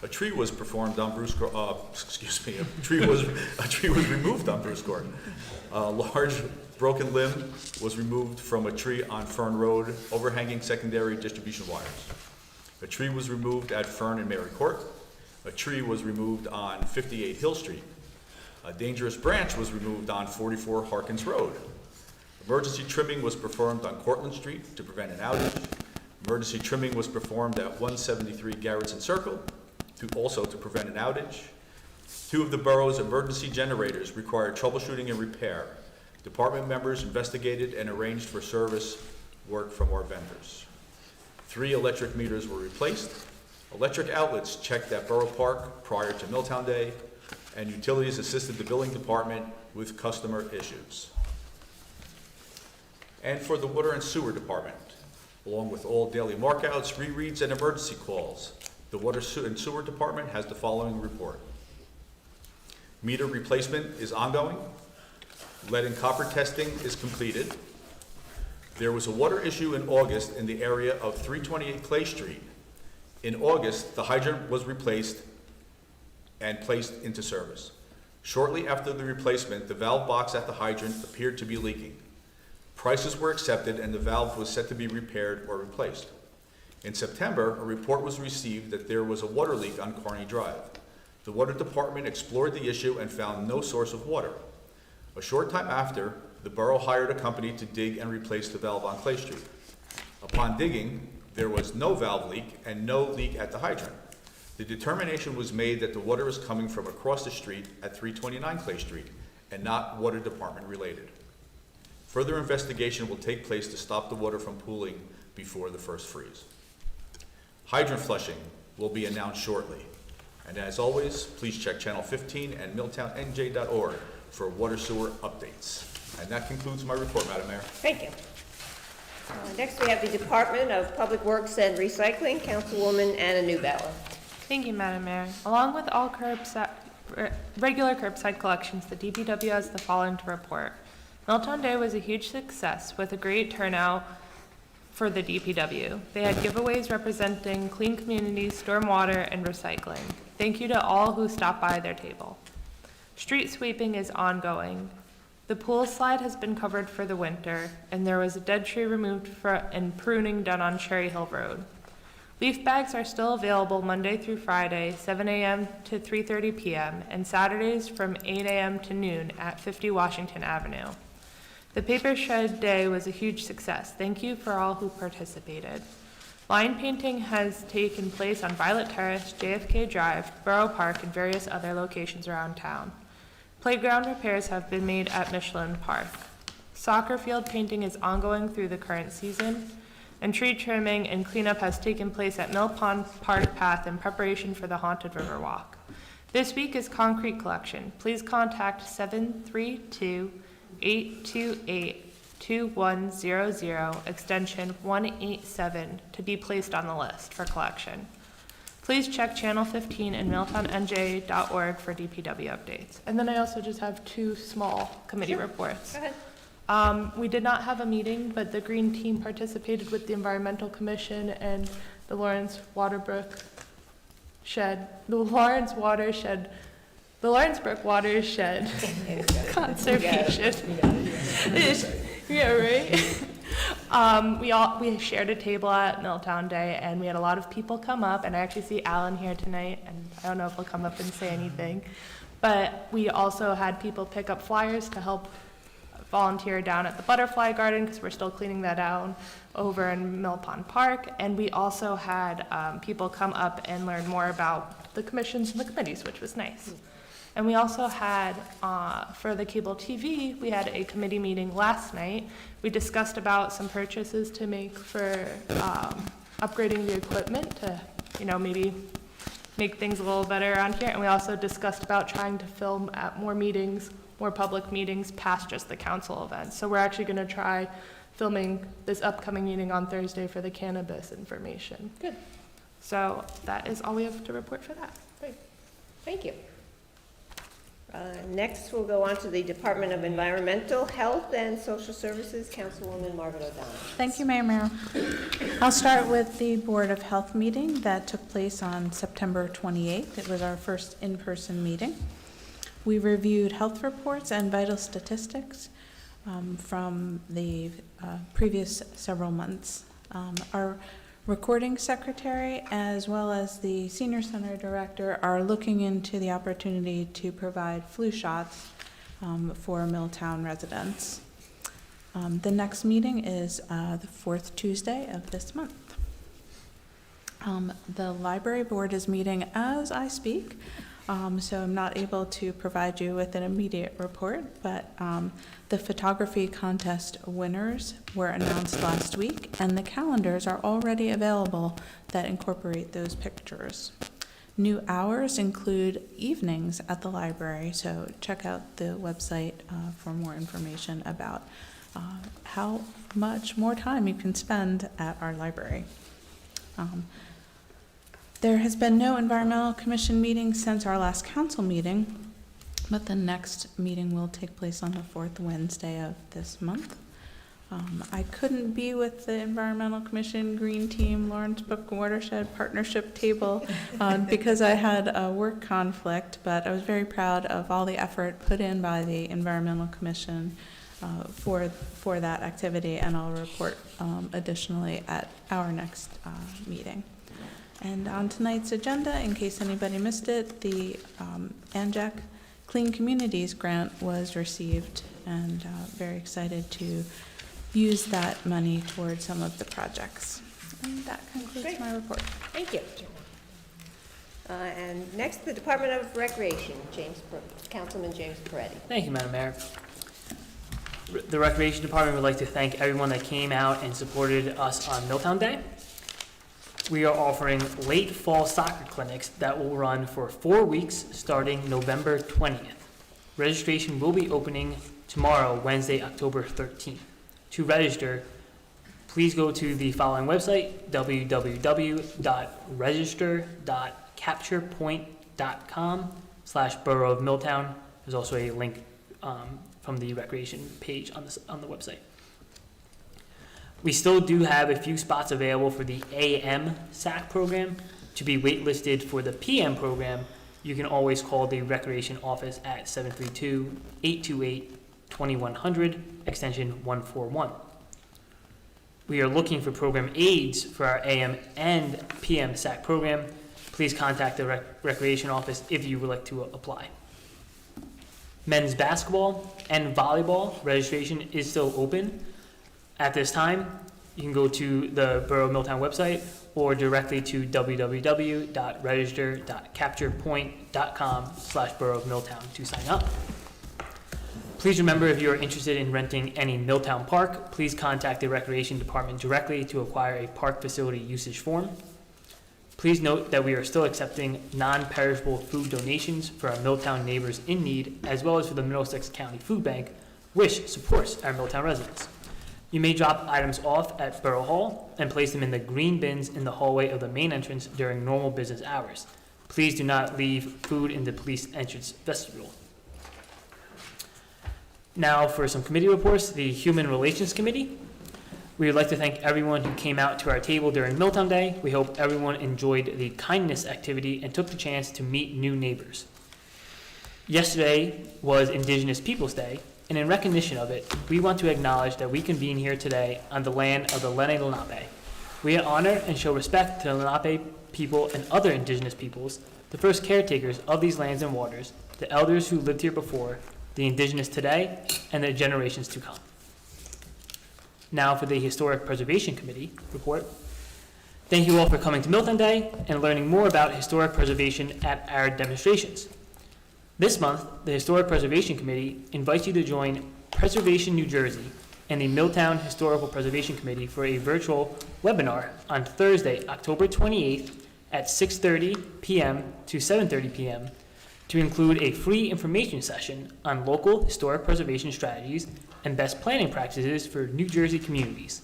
Speaker 3: A tree was performed on Bruce Court, a tree was removed on Bruce Court. A large broken limb was removed from a tree on Fern Road, overhanging secondary distribution wires. A tree was removed at Fern and Mary Court. A tree was removed on 58 Hill Street. A dangerous branch was removed on 44 Harkins Road. Emergency trimming was performed on Cortlandt Street to prevent an outage. Emergency trimming was performed at 173 Garrettson Circle to prevent an outage. 2 of the borough's emergency generators required troubleshooting and repair. Department members investigated and arranged for service work from our vendors. 3 electric meters were replaced. Electric outlets checked at Borough Park prior to Milltown Day, and utilities assisted the billing department with customer issues. And for the water and sewer department, along with all daily markouts, rereads, and emergency calls, the water and sewer department has the following report. Meter replacement is ongoing. Lead and copper testing is completed. There was a water issue in August in the area of 328 Clay Street. In August, the hydrant was replaced and placed into service. Shortly after the replacement, the valve box at the hydrant appeared to be leaking. Prices were accepted and the valve was set to be repaired or replaced. In September, a report was received that there was a water leak on Kearney Drive. The water department explored the issue and found no source of water. A short time after, the borough hired a company to dig and replace the valve on Clay Street. Upon digging, there was no valve leak and no leak at the hydrant. The determination was made that the water is coming from across the street at 329 Clay Street and not water department related. Further investigation will take place to stop the water from pooling before the first freeze. Hydrant flushing will be announced shortly. And as always, please check Channel 15 and milltownnj.org for water sewer updates. And that concludes my report, Madam Mayor.
Speaker 1: Thank you. Next, we have the Department of Public Works and Recycling, Councilwoman Anna Newbauer.
Speaker 4: Thank you, Madam Mayor. Along with all regular curbside collections, the DPW has the following to report. Milltown Day was a huge success with a great turnout for the DPW. They had giveaways representing clean communities, stormwater, and recycling. Thank you to all who stopped by their table. Street sweeping is ongoing. The pool slide has been covered for the winter, and there was a dead tree removed and pruning done on Cherry Hill Road. Leaf bags are still available Monday through Friday, 7 a.m. to 3:30 p.m., and Saturdays from 8 a.m. to noon at 50 Washington Avenue. The Paper Shed Day was a huge success. Thank you for all who participated. Line painting has taken place on Violet Terrace, JFK Drive, Borough Park, and various other locations around town. Playground repairs have been made at Michelin Park. Soccer field painting is ongoing through the current season, and tree trimming and cleanup has taken place at Mill Pond Park Path in preparation for the Haunted River Walk. This week is concrete collection. Please contact 732-828-2100, extension 187, to be placed on the list for collection. Please check Channel 15 and milltownnj.org for DPW updates. And then I also just have 2 small committee reports.
Speaker 1: Go ahead.
Speaker 4: We did not have a meeting, but the Green Team participated with the Environmental Commission and the Lawrence Brook Watershed Conservation. Yeah, right? We shared a table at Milltown Day, and we had a lot of people come up, and I actually see Alan here tonight, and I don't know if he'll come up and say anything, but we also had people pick up flyers to help volunteer down at the Butterfly Garden, because we're still cleaning that out over in Mill Pond Park. And we also had people come up and learn more about the commissions and the committees, which was nice. And we also had, for the cable TV, we had a committee meeting last night. We discussed about some purchases to make for upgrading the equipment to, maybe make things a little better around here. And we also discussed about trying to film at more meetings, more public meetings past just the council events. So we're actually gonna try filming this upcoming meeting on Thursday for the cannabis information.
Speaker 1: Good.
Speaker 4: So that is all we have to report for that.
Speaker 1: Great. Thank you. Next, we'll go on to the Department of Environmental Health and Social Services, Councilwoman Margaret O'Donnell.
Speaker 11: Thank you, Mayor Merrill. I'll start with the Board of Health meeting that took place on September 28th. It was our first in-person meeting. We reviewed health reports and vital statistics from the previous several months. Our recording secretary, as well as the senior center director, are looking into the opportunity to provide flu shots for Milltown residents. The next meeting is the fourth Tuesday of this month. The library board is meeting as I speak, so I'm not able to provide you with an immediate report, but the photography contest winners were announced last week, and the calendars are already available that incorporate those pictures. New hours include evenings at the library, so check out the website for more information about how much more time you can spend at our library. There has been no Environmental Commission meeting since our last council meeting, but the next meeting will take place on the fourth Wednesday of this month. I couldn't be with the Environmental Commission Green Team Lawrence Brook Watershed Partnership table because I had a work conflict, but I was very proud of all the effort put in by the Environmental Commission for that activity, and I'll report additionally at our next meeting. And on tonight's agenda, in case anybody missed it, the ANJAC Clean Communities grant was received, and very excited to use that money towards some of the projects. And that concludes
Speaker 1: Great.
Speaker 11: my report.
Speaker 1: Thank you. And next, the Department of Recreation, Councilman James Peretti.
Speaker 12: Thank you, Madam Mayor. The Recreation Department would like to thank everyone that came out and supported us on Milltown Day. We are offering late fall soccer clinics that will run for 4 weeks starting November 20th. Registration will be opening tomorrow, Wednesday, October 13th. To register, please go to the following website, www.register.capturepoint.com/Borough of Milltown. There's also a link from the recreation page on the website. We still do have a few spots available for the AM SAC program. To be waitlisted for the PM program, you can always call the Recreation Office at 732-828-2100, extension 141. We are looking for program aides for our AM and PM SAC program. Please contact the Recreation Office if you would like to apply. Men's basketball and volleyball registration is still open. At this time, you can go to the Borough of Milltown website or directly to www.register.capturepoint.com/Borough of Milltown to sign up. Please remember, if you are interested in renting any Milltown park, please contact the Recreation Department directly to acquire a park facility usage form. Please note that we are still accepting non-perishable food donations for our Milltown neighbors in need, as well as for the Middlesex County Food Bank, which supports our Milltown residents. You may drop items off at Borough Hall and place them in the green bins in the hallway of the main entrance during normal business hours. Please do not leave food in the police entrance vestibule. Now for some committee reports. The Human Relations Committee. We would like to thank everyone who came out to our table during Milltown Day. We hope everyone enjoyed the kindness activity and took the chance to meet new neighbors. Yesterday was Indigenous Peoples Day, and in recognition of it, we want to acknowledge that we convene here today on the land of the Lenni Lenape. We honor and show respect to the Lenape people and other indigenous peoples, the first caretakers of these lands and waters, the elders who lived here before, the indigenous today, and the generations to come. Now for the Historic Preservation Committee report. Thank you all for coming to Milltown Day and learning more about historic preservation at our demonstrations. This month, the Historic Preservation Committee invites you to join Preservation New Jersey and the Milltown Historical Preservation Committee for a virtual webinar on Thursday, October 28th at 6:30 p.m. to 7:30 p.m. to include a free information session on local historic preservation strategies and best planning practices for New Jersey communities.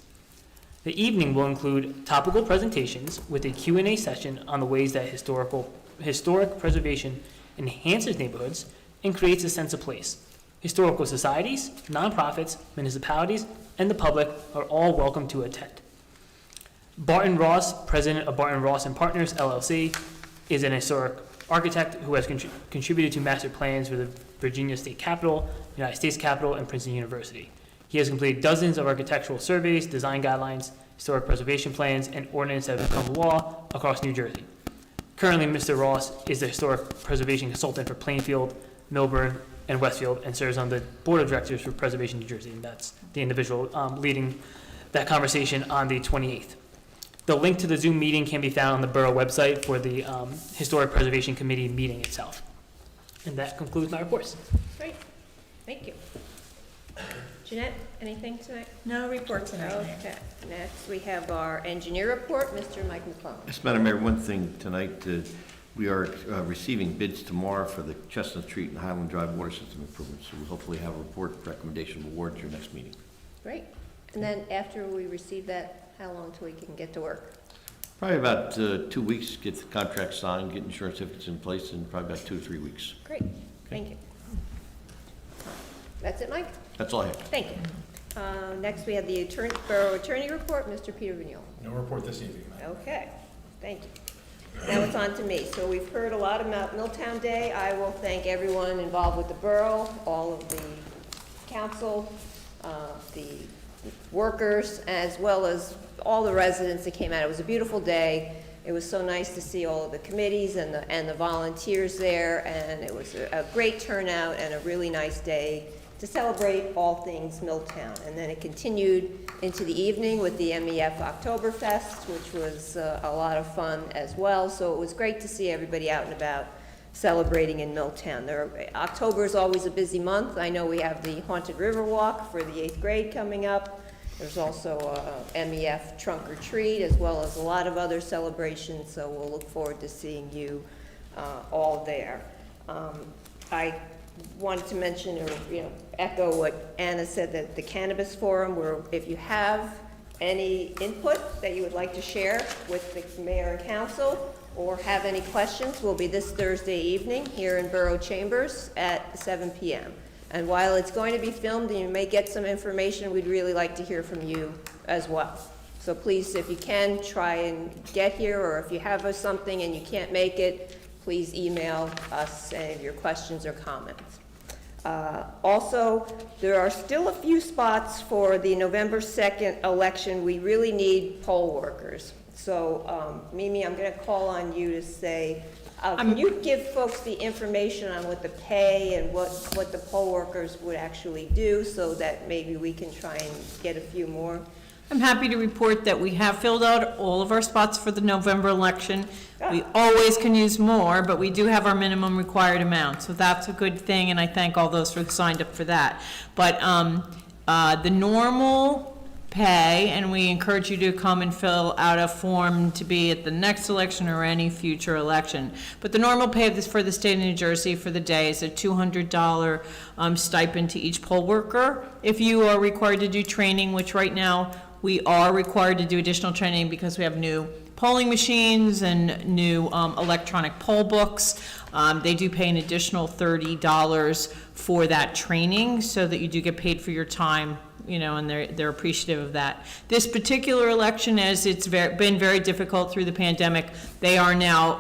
Speaker 12: The evening will include topical presentations with a Q&A session on the ways that historic preservation enhances neighborhoods and creates a sense of place. Historical societies, nonprofits, municipalities, and the public are all welcome to attend. Barton Ross, president of Barton Ross and Partners, LLC, is an historic architect who has contributed to master plans for the Virginia State Capitol, United States Capitol, and Princeton University. He has completed dozens of architectural surveys, design guidelines, historic preservation plans, and ordinance that have become law across New Jersey. Currently, Mr. Ross is the historic preservation consultant for Plainfield, Milburn, and Westfield, and serves on the board of directors for Preservation New Jersey, and that's the individual leading that conversation on the 28th. The link to the Zoom meeting can be found on the Borough website for the Historic Preservation Committee meeting itself. And that concludes my reports.
Speaker 1: Great, thank you. Jeanette, anything tonight?
Speaker 2: No report tonight.
Speaker 1: Okay, next we have our engineer report, Mr. Mike McClung.
Speaker 9: Yes, Madam Mayor, one thing tonight, we are receiving bids tomorrow for the Chestnut Street and Highland Drive water system improvements. So we'll hopefully have a report recommendation award at your next meeting.
Speaker 1: Great, and then after we receive that, how long till we can get to work?
Speaker 9: Probably about 2 weeks, get the contract signed, get insurance certificates in place, and probably about 2 to 3 weeks.
Speaker 1: Great, thank you. That's it, Mike?
Speaker 9: That's all I have.
Speaker 1: Thank you. Next, we have the Borough Attorney report, Mr. Peter Vigneault.
Speaker 3: No report this evening, Madam.
Speaker 1: Okay, thank you. Now it's on to me. So we've heard a lot about Milltown Day. I will thank everyone involved with the borough, all of the council, the workers, as well as all the residents that came out. It was a beautiful day. It was so nice to see all of the committees and the volunteers there, and it was a great turnout and a really nice day to celebrate all things Milltown. And then it continued into the evening with the MEF Oktoberfest, which was a lot of fun as well. So it was great to see everybody out and about celebrating in Milltown. October is always a busy month. I know we have the Haunted River Walk for the 8th grade coming up. There's also a MEF Trunk or Treat, as well as a lot of other celebrations, so we'll look forward to seeing you all there. I wanted to mention, or echo what Anna said, that the Cannabis Forum, where if you have any input that you would like to share with the mayor and council, or have any questions, will be this Thursday evening here in Borough Chambers at 7 p.m. And while it's going to be filmed and you may get some information, we'd really like to hear from you as well. So please, if you can, try and get here, or if you have something and you can't make it, please email us any of your questions or comments. Also, there are still a few spots for the November 2nd election. We really need poll workers. So, Mimi, I'm going to call on you to say, can you give folks the information on what the pay and what the poll workers would actually do, so that maybe we can try and get a few more?
Speaker 2: I'm happy to report that we have filled out all of our spots for the November election. We always can use more, but we do have our minimum required amount, so that's a good thing, and I thank all those who signed up for that. But the normal pay, and we encourage you to come and fill out a form to be at the next election or any future election. But the normal pay for the state of New Jersey for the day is a $200 stipend to each poll worker. If you are required to do training, which right now we are required to do additional training because we have new polling machines and new electronic poll books, they do pay an additional $30 for that training, so that you do get paid for your time and they're appreciative of that. This particular election, as it's been very difficult through the pandemic, they are now,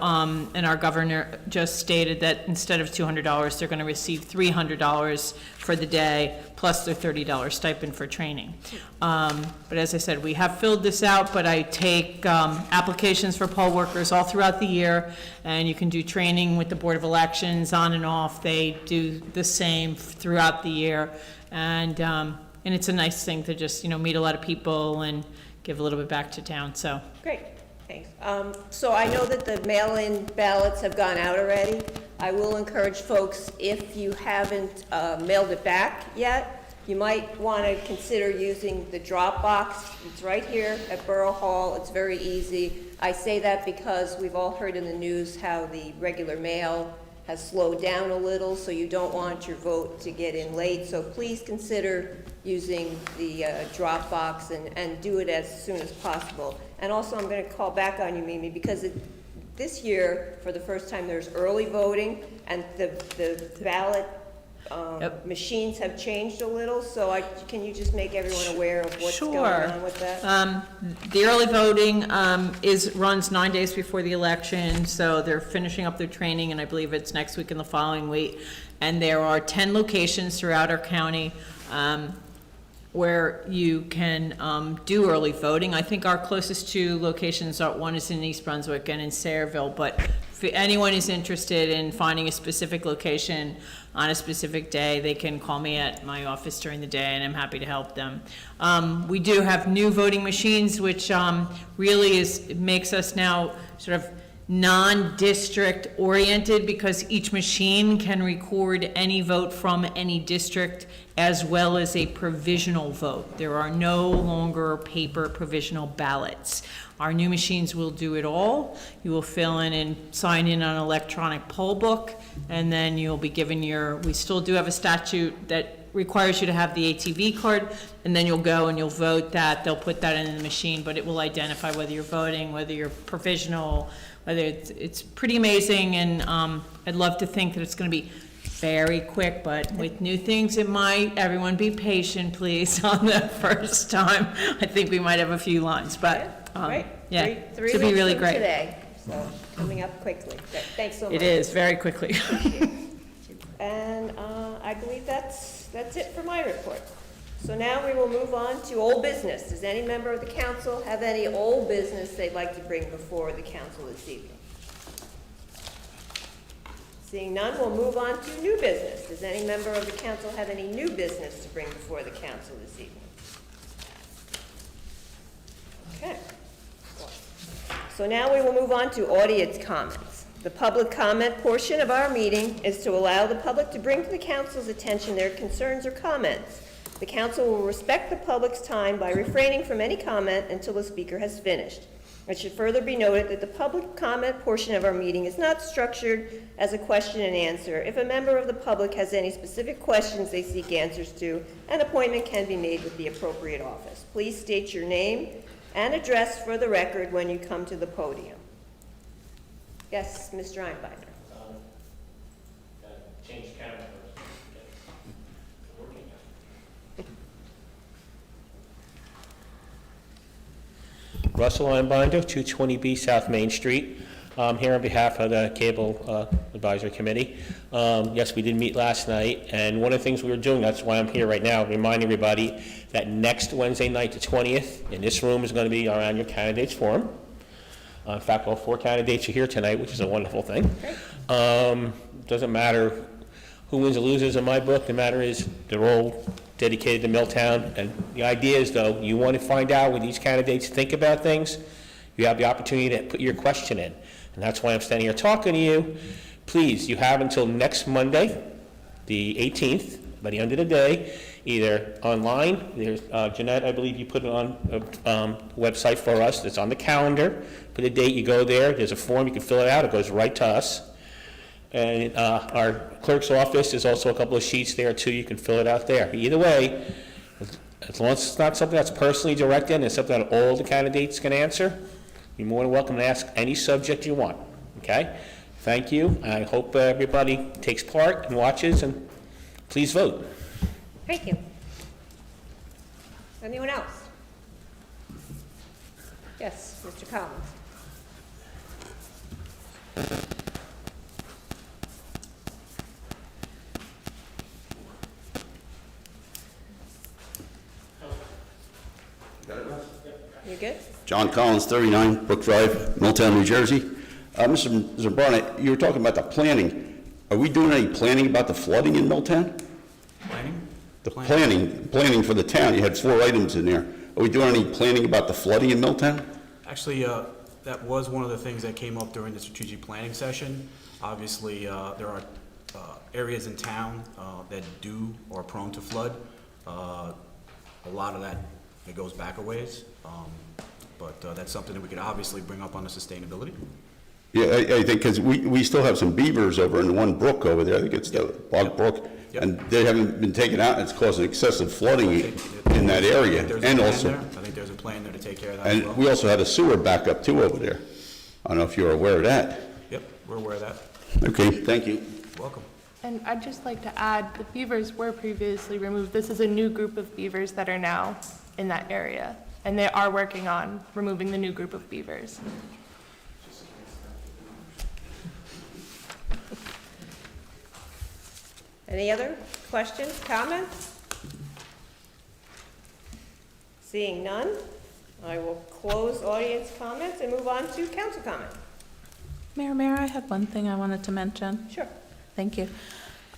Speaker 2: and our governor just stated that instead of $200, they're going to receive $300 for the day, plus their $30 stipend for training. But as I said, we have filled this out, but I take applications for poll workers all throughout the year, and you can do training with the Board of Elections on and off. They do the same throughout the year, and it's a nice thing to just, meet a lot of people and give a little bit back to town, so.
Speaker 1: Great, thanks. So I know that the mail-in ballots have gone out already. I will encourage folks, if you haven't mailed it back yet, you might want to consider using the drop box. It's right here at Borough Hall. It's very easy. I say that because we've all heard in the news how the regular mail has slowed down a little, so you don't want your vote to get in late. So please consider using the drop box and do it as soon as possible. And also, I'm going to call back on you, Mimi, because this year, for the first time, there's early voting, and the ballot machines have changed a little, so can you just make everyone aware of what's going on with that?
Speaker 2: The early voting runs 9 days before the election, so they're finishing up their training, and I believe it's next week and the following week. And there are 10 locations throughout our county where you can do early voting. I think our closest two locations are, one is in East Brunswick and in Sayreville, but if anyone is interested in finding a specific location on a specific day, they can call me at my office during the day, and I'm happy to help them. We do have new voting machines, which really makes us now sort of non-district oriented, because each machine can record any vote from any district as well as a provisional vote. There are no longer paper provisional ballots. Our new machines will do it all. You will fill in and sign in on an electronic poll book, and then you'll be given we still do have a statute that requires you to have the ATV card, and then you'll go and you'll vote that. They'll put that in the machine, but it will identify whether you're voting, whether you're provisional, whether it's pretty amazing, and I'd love to think that it's going to be very quick, but with new things, it might. Everyone be patient, please, on the first time. I think we might have a few lines, but
Speaker 1: Great.
Speaker 2: yeah,
Speaker 1: Three
Speaker 2: should be
Speaker 1: weeks
Speaker 2: really
Speaker 1: from
Speaker 2: great.
Speaker 1: Today, so coming up quickly. Great. Thanks so much.
Speaker 2: It is, very quickly.
Speaker 1: And I believe that's it for my report. So now we will move on to old business. Does any member of the council have any old business they'd like to bring before the council this evening? Seeing none, we'll move on to new business. Does any member of the council have any new business to bring before the council this evening? Okay. So now we will move on to audience comments. The public comment portion of our meeting is to allow the public to bring to the council's attention their concerns or comments. The council will respect the public's time by refraining from any comment until the speaker has finished. It should further be noted that the public comment portion of our meeting is not structured as a question and answer. If a member of the public has any specific questions they seek answers to, an appointment can be made with the appropriate office. Please state your name and address for the record when you come to the podium. Yes, Mr. Einbinder.
Speaker 12: Change camera first.
Speaker 13: Russell Einbinder, 220B South Main Street. I'm here on behalf of the Cable Advisory Committee. Yes, we did meet last night, and one of the things we were doing, that's why I'm here right now, reminding everybody that next Wednesday night, the 20th, in this room is going to be our annual candidates forum. In fact, all 4 candidates are here tonight, which is a wonderful thing. Doesn't matter who wins or loses in my book. The matter is they're all dedicated to Milltown. And the idea is, though, you want to find out what these candidates think about things, you have the opportunity to put your question in. And that's why I'm standing here talking to you. Please, you have until next Monday, the 18th, by the end of the day, either online, there's, Jeanette, I believe you put it on a website for us, it's on the calendar, put a date, you go there, there's a form, you can fill it out, it goes right to us. And our clerk's office, there's also a couple of sheets there too, you can fill it out there. But either way, as long as it's not something that's personally directed and it's something that all the candidates can answer, you're more than welcome to ask any subject you want, okay? Thank you, I hope everybody takes part and watches, and please vote.
Speaker 1: Thank you. Anyone else? Yes, Mr. Collins. You good?
Speaker 14: John Collins, 39 Brook Drive, Milltown, New Jersey. Mr. Zambrana, you were talking about the planning. Are we doing any planning about the flooding in Milltown?
Speaker 10: Planning?
Speaker 14: The planning for the town. You had 4 items in there. Are we doing any planning about the flooding in Milltown?
Speaker 10: Actually, that was one of the things that came up during the strategic planning session. Obviously, there are areas in town that do or are prone to flood. A lot of that, it goes back a ways. But that's something that we could obviously bring up on the sustainability.
Speaker 14: Yeah, I think because we still have some beavers over in one brook over there. I think it's the Bog Brook.
Speaker 10: Yep.
Speaker 14: And they haven't been taken out, and it's causing excessive flooding in that area. And also,
Speaker 10: I think there's a plan there to take care of that as
Speaker 14: and
Speaker 10: well.
Speaker 14: we also had a sewer backup too over there. I don't know if you're aware of that.
Speaker 10: Yep, we're aware of that.
Speaker 14: Okay, thank you.
Speaker 10: Welcome.
Speaker 4: And I'd just like to add, the beavers were previously removed. This is a new group of beavers that are now in that area. And they are working on removing the new group of beavers.
Speaker 1: Any other questions, comments? Seeing none, I will close audience comments and move on to council comment.
Speaker 11: Mayor, I had one thing I wanted to mention.
Speaker 1: Sure.
Speaker 11: Thank you.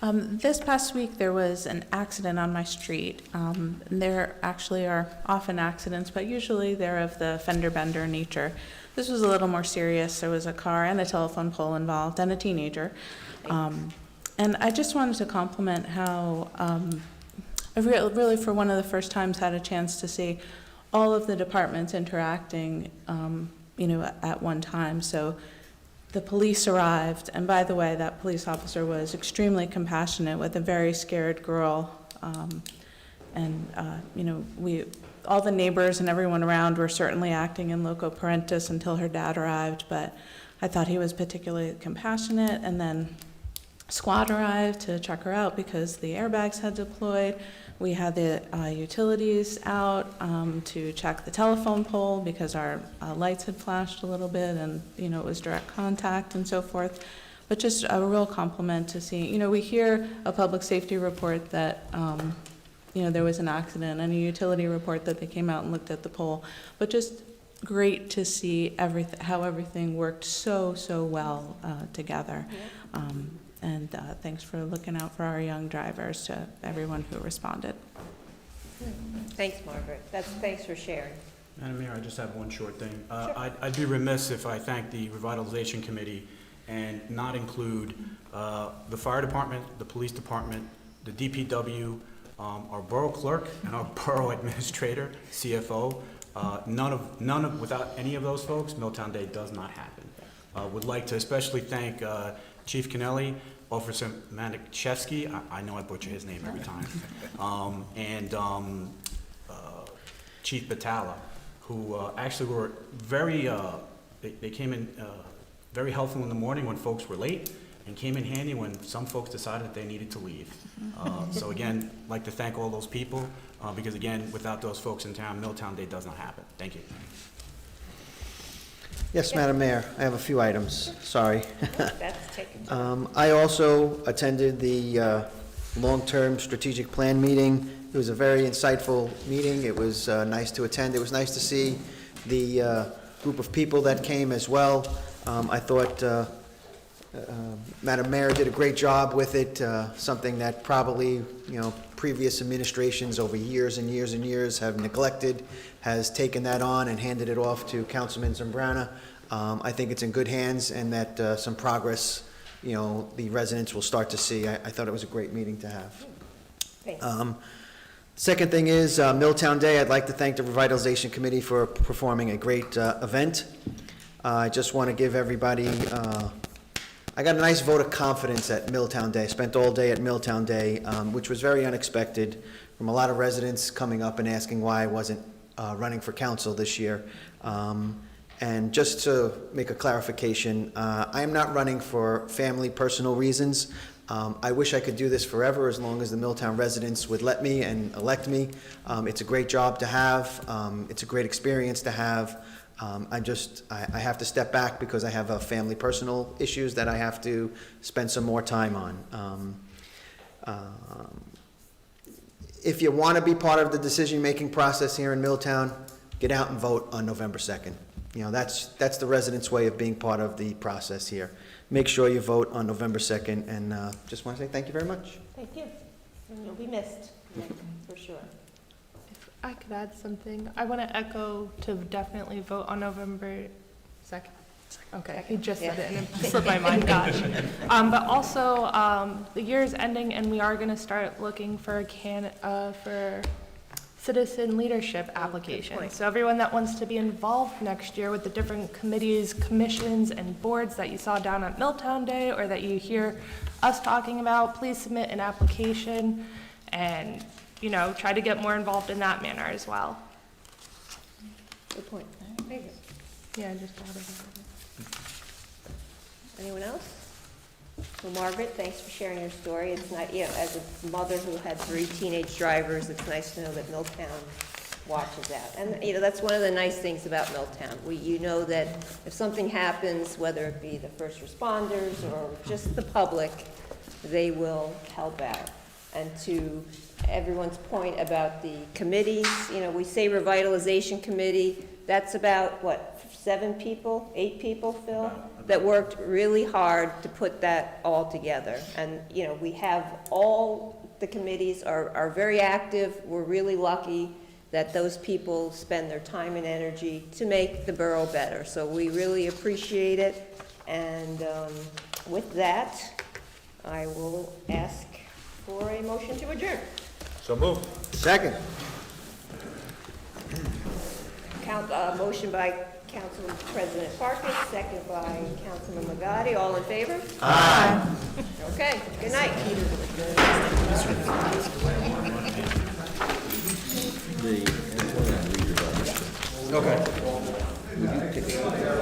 Speaker 11: This past week, there was an accident on my street. And there actually are often accidents, but usually they're of the fender bender nature. This was a little more serious. There was a car and a telephone pole involved and a teenager. And I just wanted to compliment how I really, for one of the first times, had a chance to see all of the departments interacting, at one time. So the police arrived, and by the way, that police officer was extremely compassionate with a very scared girl. All the neighbors and everyone around were certainly acting in loco parentis until her dad arrived, but I thought he was particularly compassionate. And then squad arrived to check her out because the airbags had deployed. We had the utilities out to check the telephone pole because our lights had flashed a little bit, and it was direct contact and so forth. But just a real compliment to see. We hear a public safety report that there was an accident, and a utility report that they came out and looked at the pole. But just great to see how everything worked so well together.
Speaker 1: Yeah.
Speaker 11: And thanks for looking out for our young drivers, to everyone who responded.
Speaker 1: Thanks, Margaret. Thanks for sharing.
Speaker 10: Madam Mayor, I just have one short thing.
Speaker 1: Sure.
Speaker 10: I'd be remiss if I thanked the Revitalization Committee and not include the fire department, the police department, the DPW, our borough clerk, and our borough administrator, CFO. Without any of those folks, Milltown Day does not happen. Would like to especially thank Chief Kennelly, Officer Manichevsky, I know I butcher his name every time, and Chief Batala, who actually were very, they came in very helpful in the morning when folks were late, and came in handy when some folks decided that they needed to leave. So again, I'd like to thank all those people, because again, without those folks in town, Milltown Day does not happen. Thank you.
Speaker 7: Yes, Madam Mayor, I have a few items, sorry.
Speaker 1: That's taken time.
Speaker 7: I also attended the long-term strategic plan meeting. It was a very insightful meeting. It was nice to attend. It was nice to see the group of people that came as well. I thought Madam Mayor did a great job with it, something that probably, previous administrations over years and years and years have neglected, has taken that on and handed it off to Councilman Zambrana. I think it's in good hands, and that some progress, the residents will start to see. I thought it was a great meeting to have.
Speaker 1: Thanks.
Speaker 7: Second thing is Milltown Day. I'd like to thank the Revitalization Committee for performing a great event. I just want to give everybody, I got a nice vote of confidence at Milltown Day. Spent all day at Milltown Day, which was very unexpected, from a lot of residents coming up and asking why I wasn't running for council this year. And just to make a clarification, I am not running for family, personal reasons. I wish I could do this forever, as long as the Milltown residents would let me and elect me. It's a great job to have. It's a great experience to have. I have to step back because I have family personal issues that I have to spend some more time on. If you want to be part of the decision-making process here in Milltown, get out and vote on November 2nd. You know, that's the residents' way of being part of the process here. Make sure you vote on November 2nd, and just want to say thank you very much.
Speaker 1: Thank you. And you'll be missed, for sure.
Speaker 4: If I could add something, I want to echo to definitely vote on November 2nd. Okay, you just said it and it slipped my mind, gosh. But also, the year is ending and we are going to start looking for for citizen leadership applications. So everyone that wants to be involved next year with the different committees, commissions, and boards that you saw down at Milltown Day or that you hear us talking about, please submit an application and, you know, try to get more involved in that manner as well.
Speaker 1: Good point. Very good.
Speaker 4: Yeah, just thought of that.
Speaker 1: Anyone else? Well, Margaret, thanks for sharing your story. It's not, you know, as a mother who had 3 teenage drivers, it's nice to know that Milltown watches out. And, you know, that's one of the nice things about Milltown. You know that if something happens, whether it be the first responders or just the public, they will help out. And to everyone's point about the committees, you know, we say Revitalization Committee, that's about, what, 7 people, 8 people, Phil? That worked really hard to put that all together. And, you know, we have all the committees are very active. We're really lucky that those people spend their time and energy to make the borough better. So we really appreciate it. And with that, I will ask for a motion to adjourn.
Speaker 3: So moved.
Speaker 7: Second.
Speaker 1: Motion by Councilman President Parker, second by Councilman Magadi. All in favor?
Speaker 7: Aye.
Speaker 1: Okay, good night.
Speaker 9: Okay.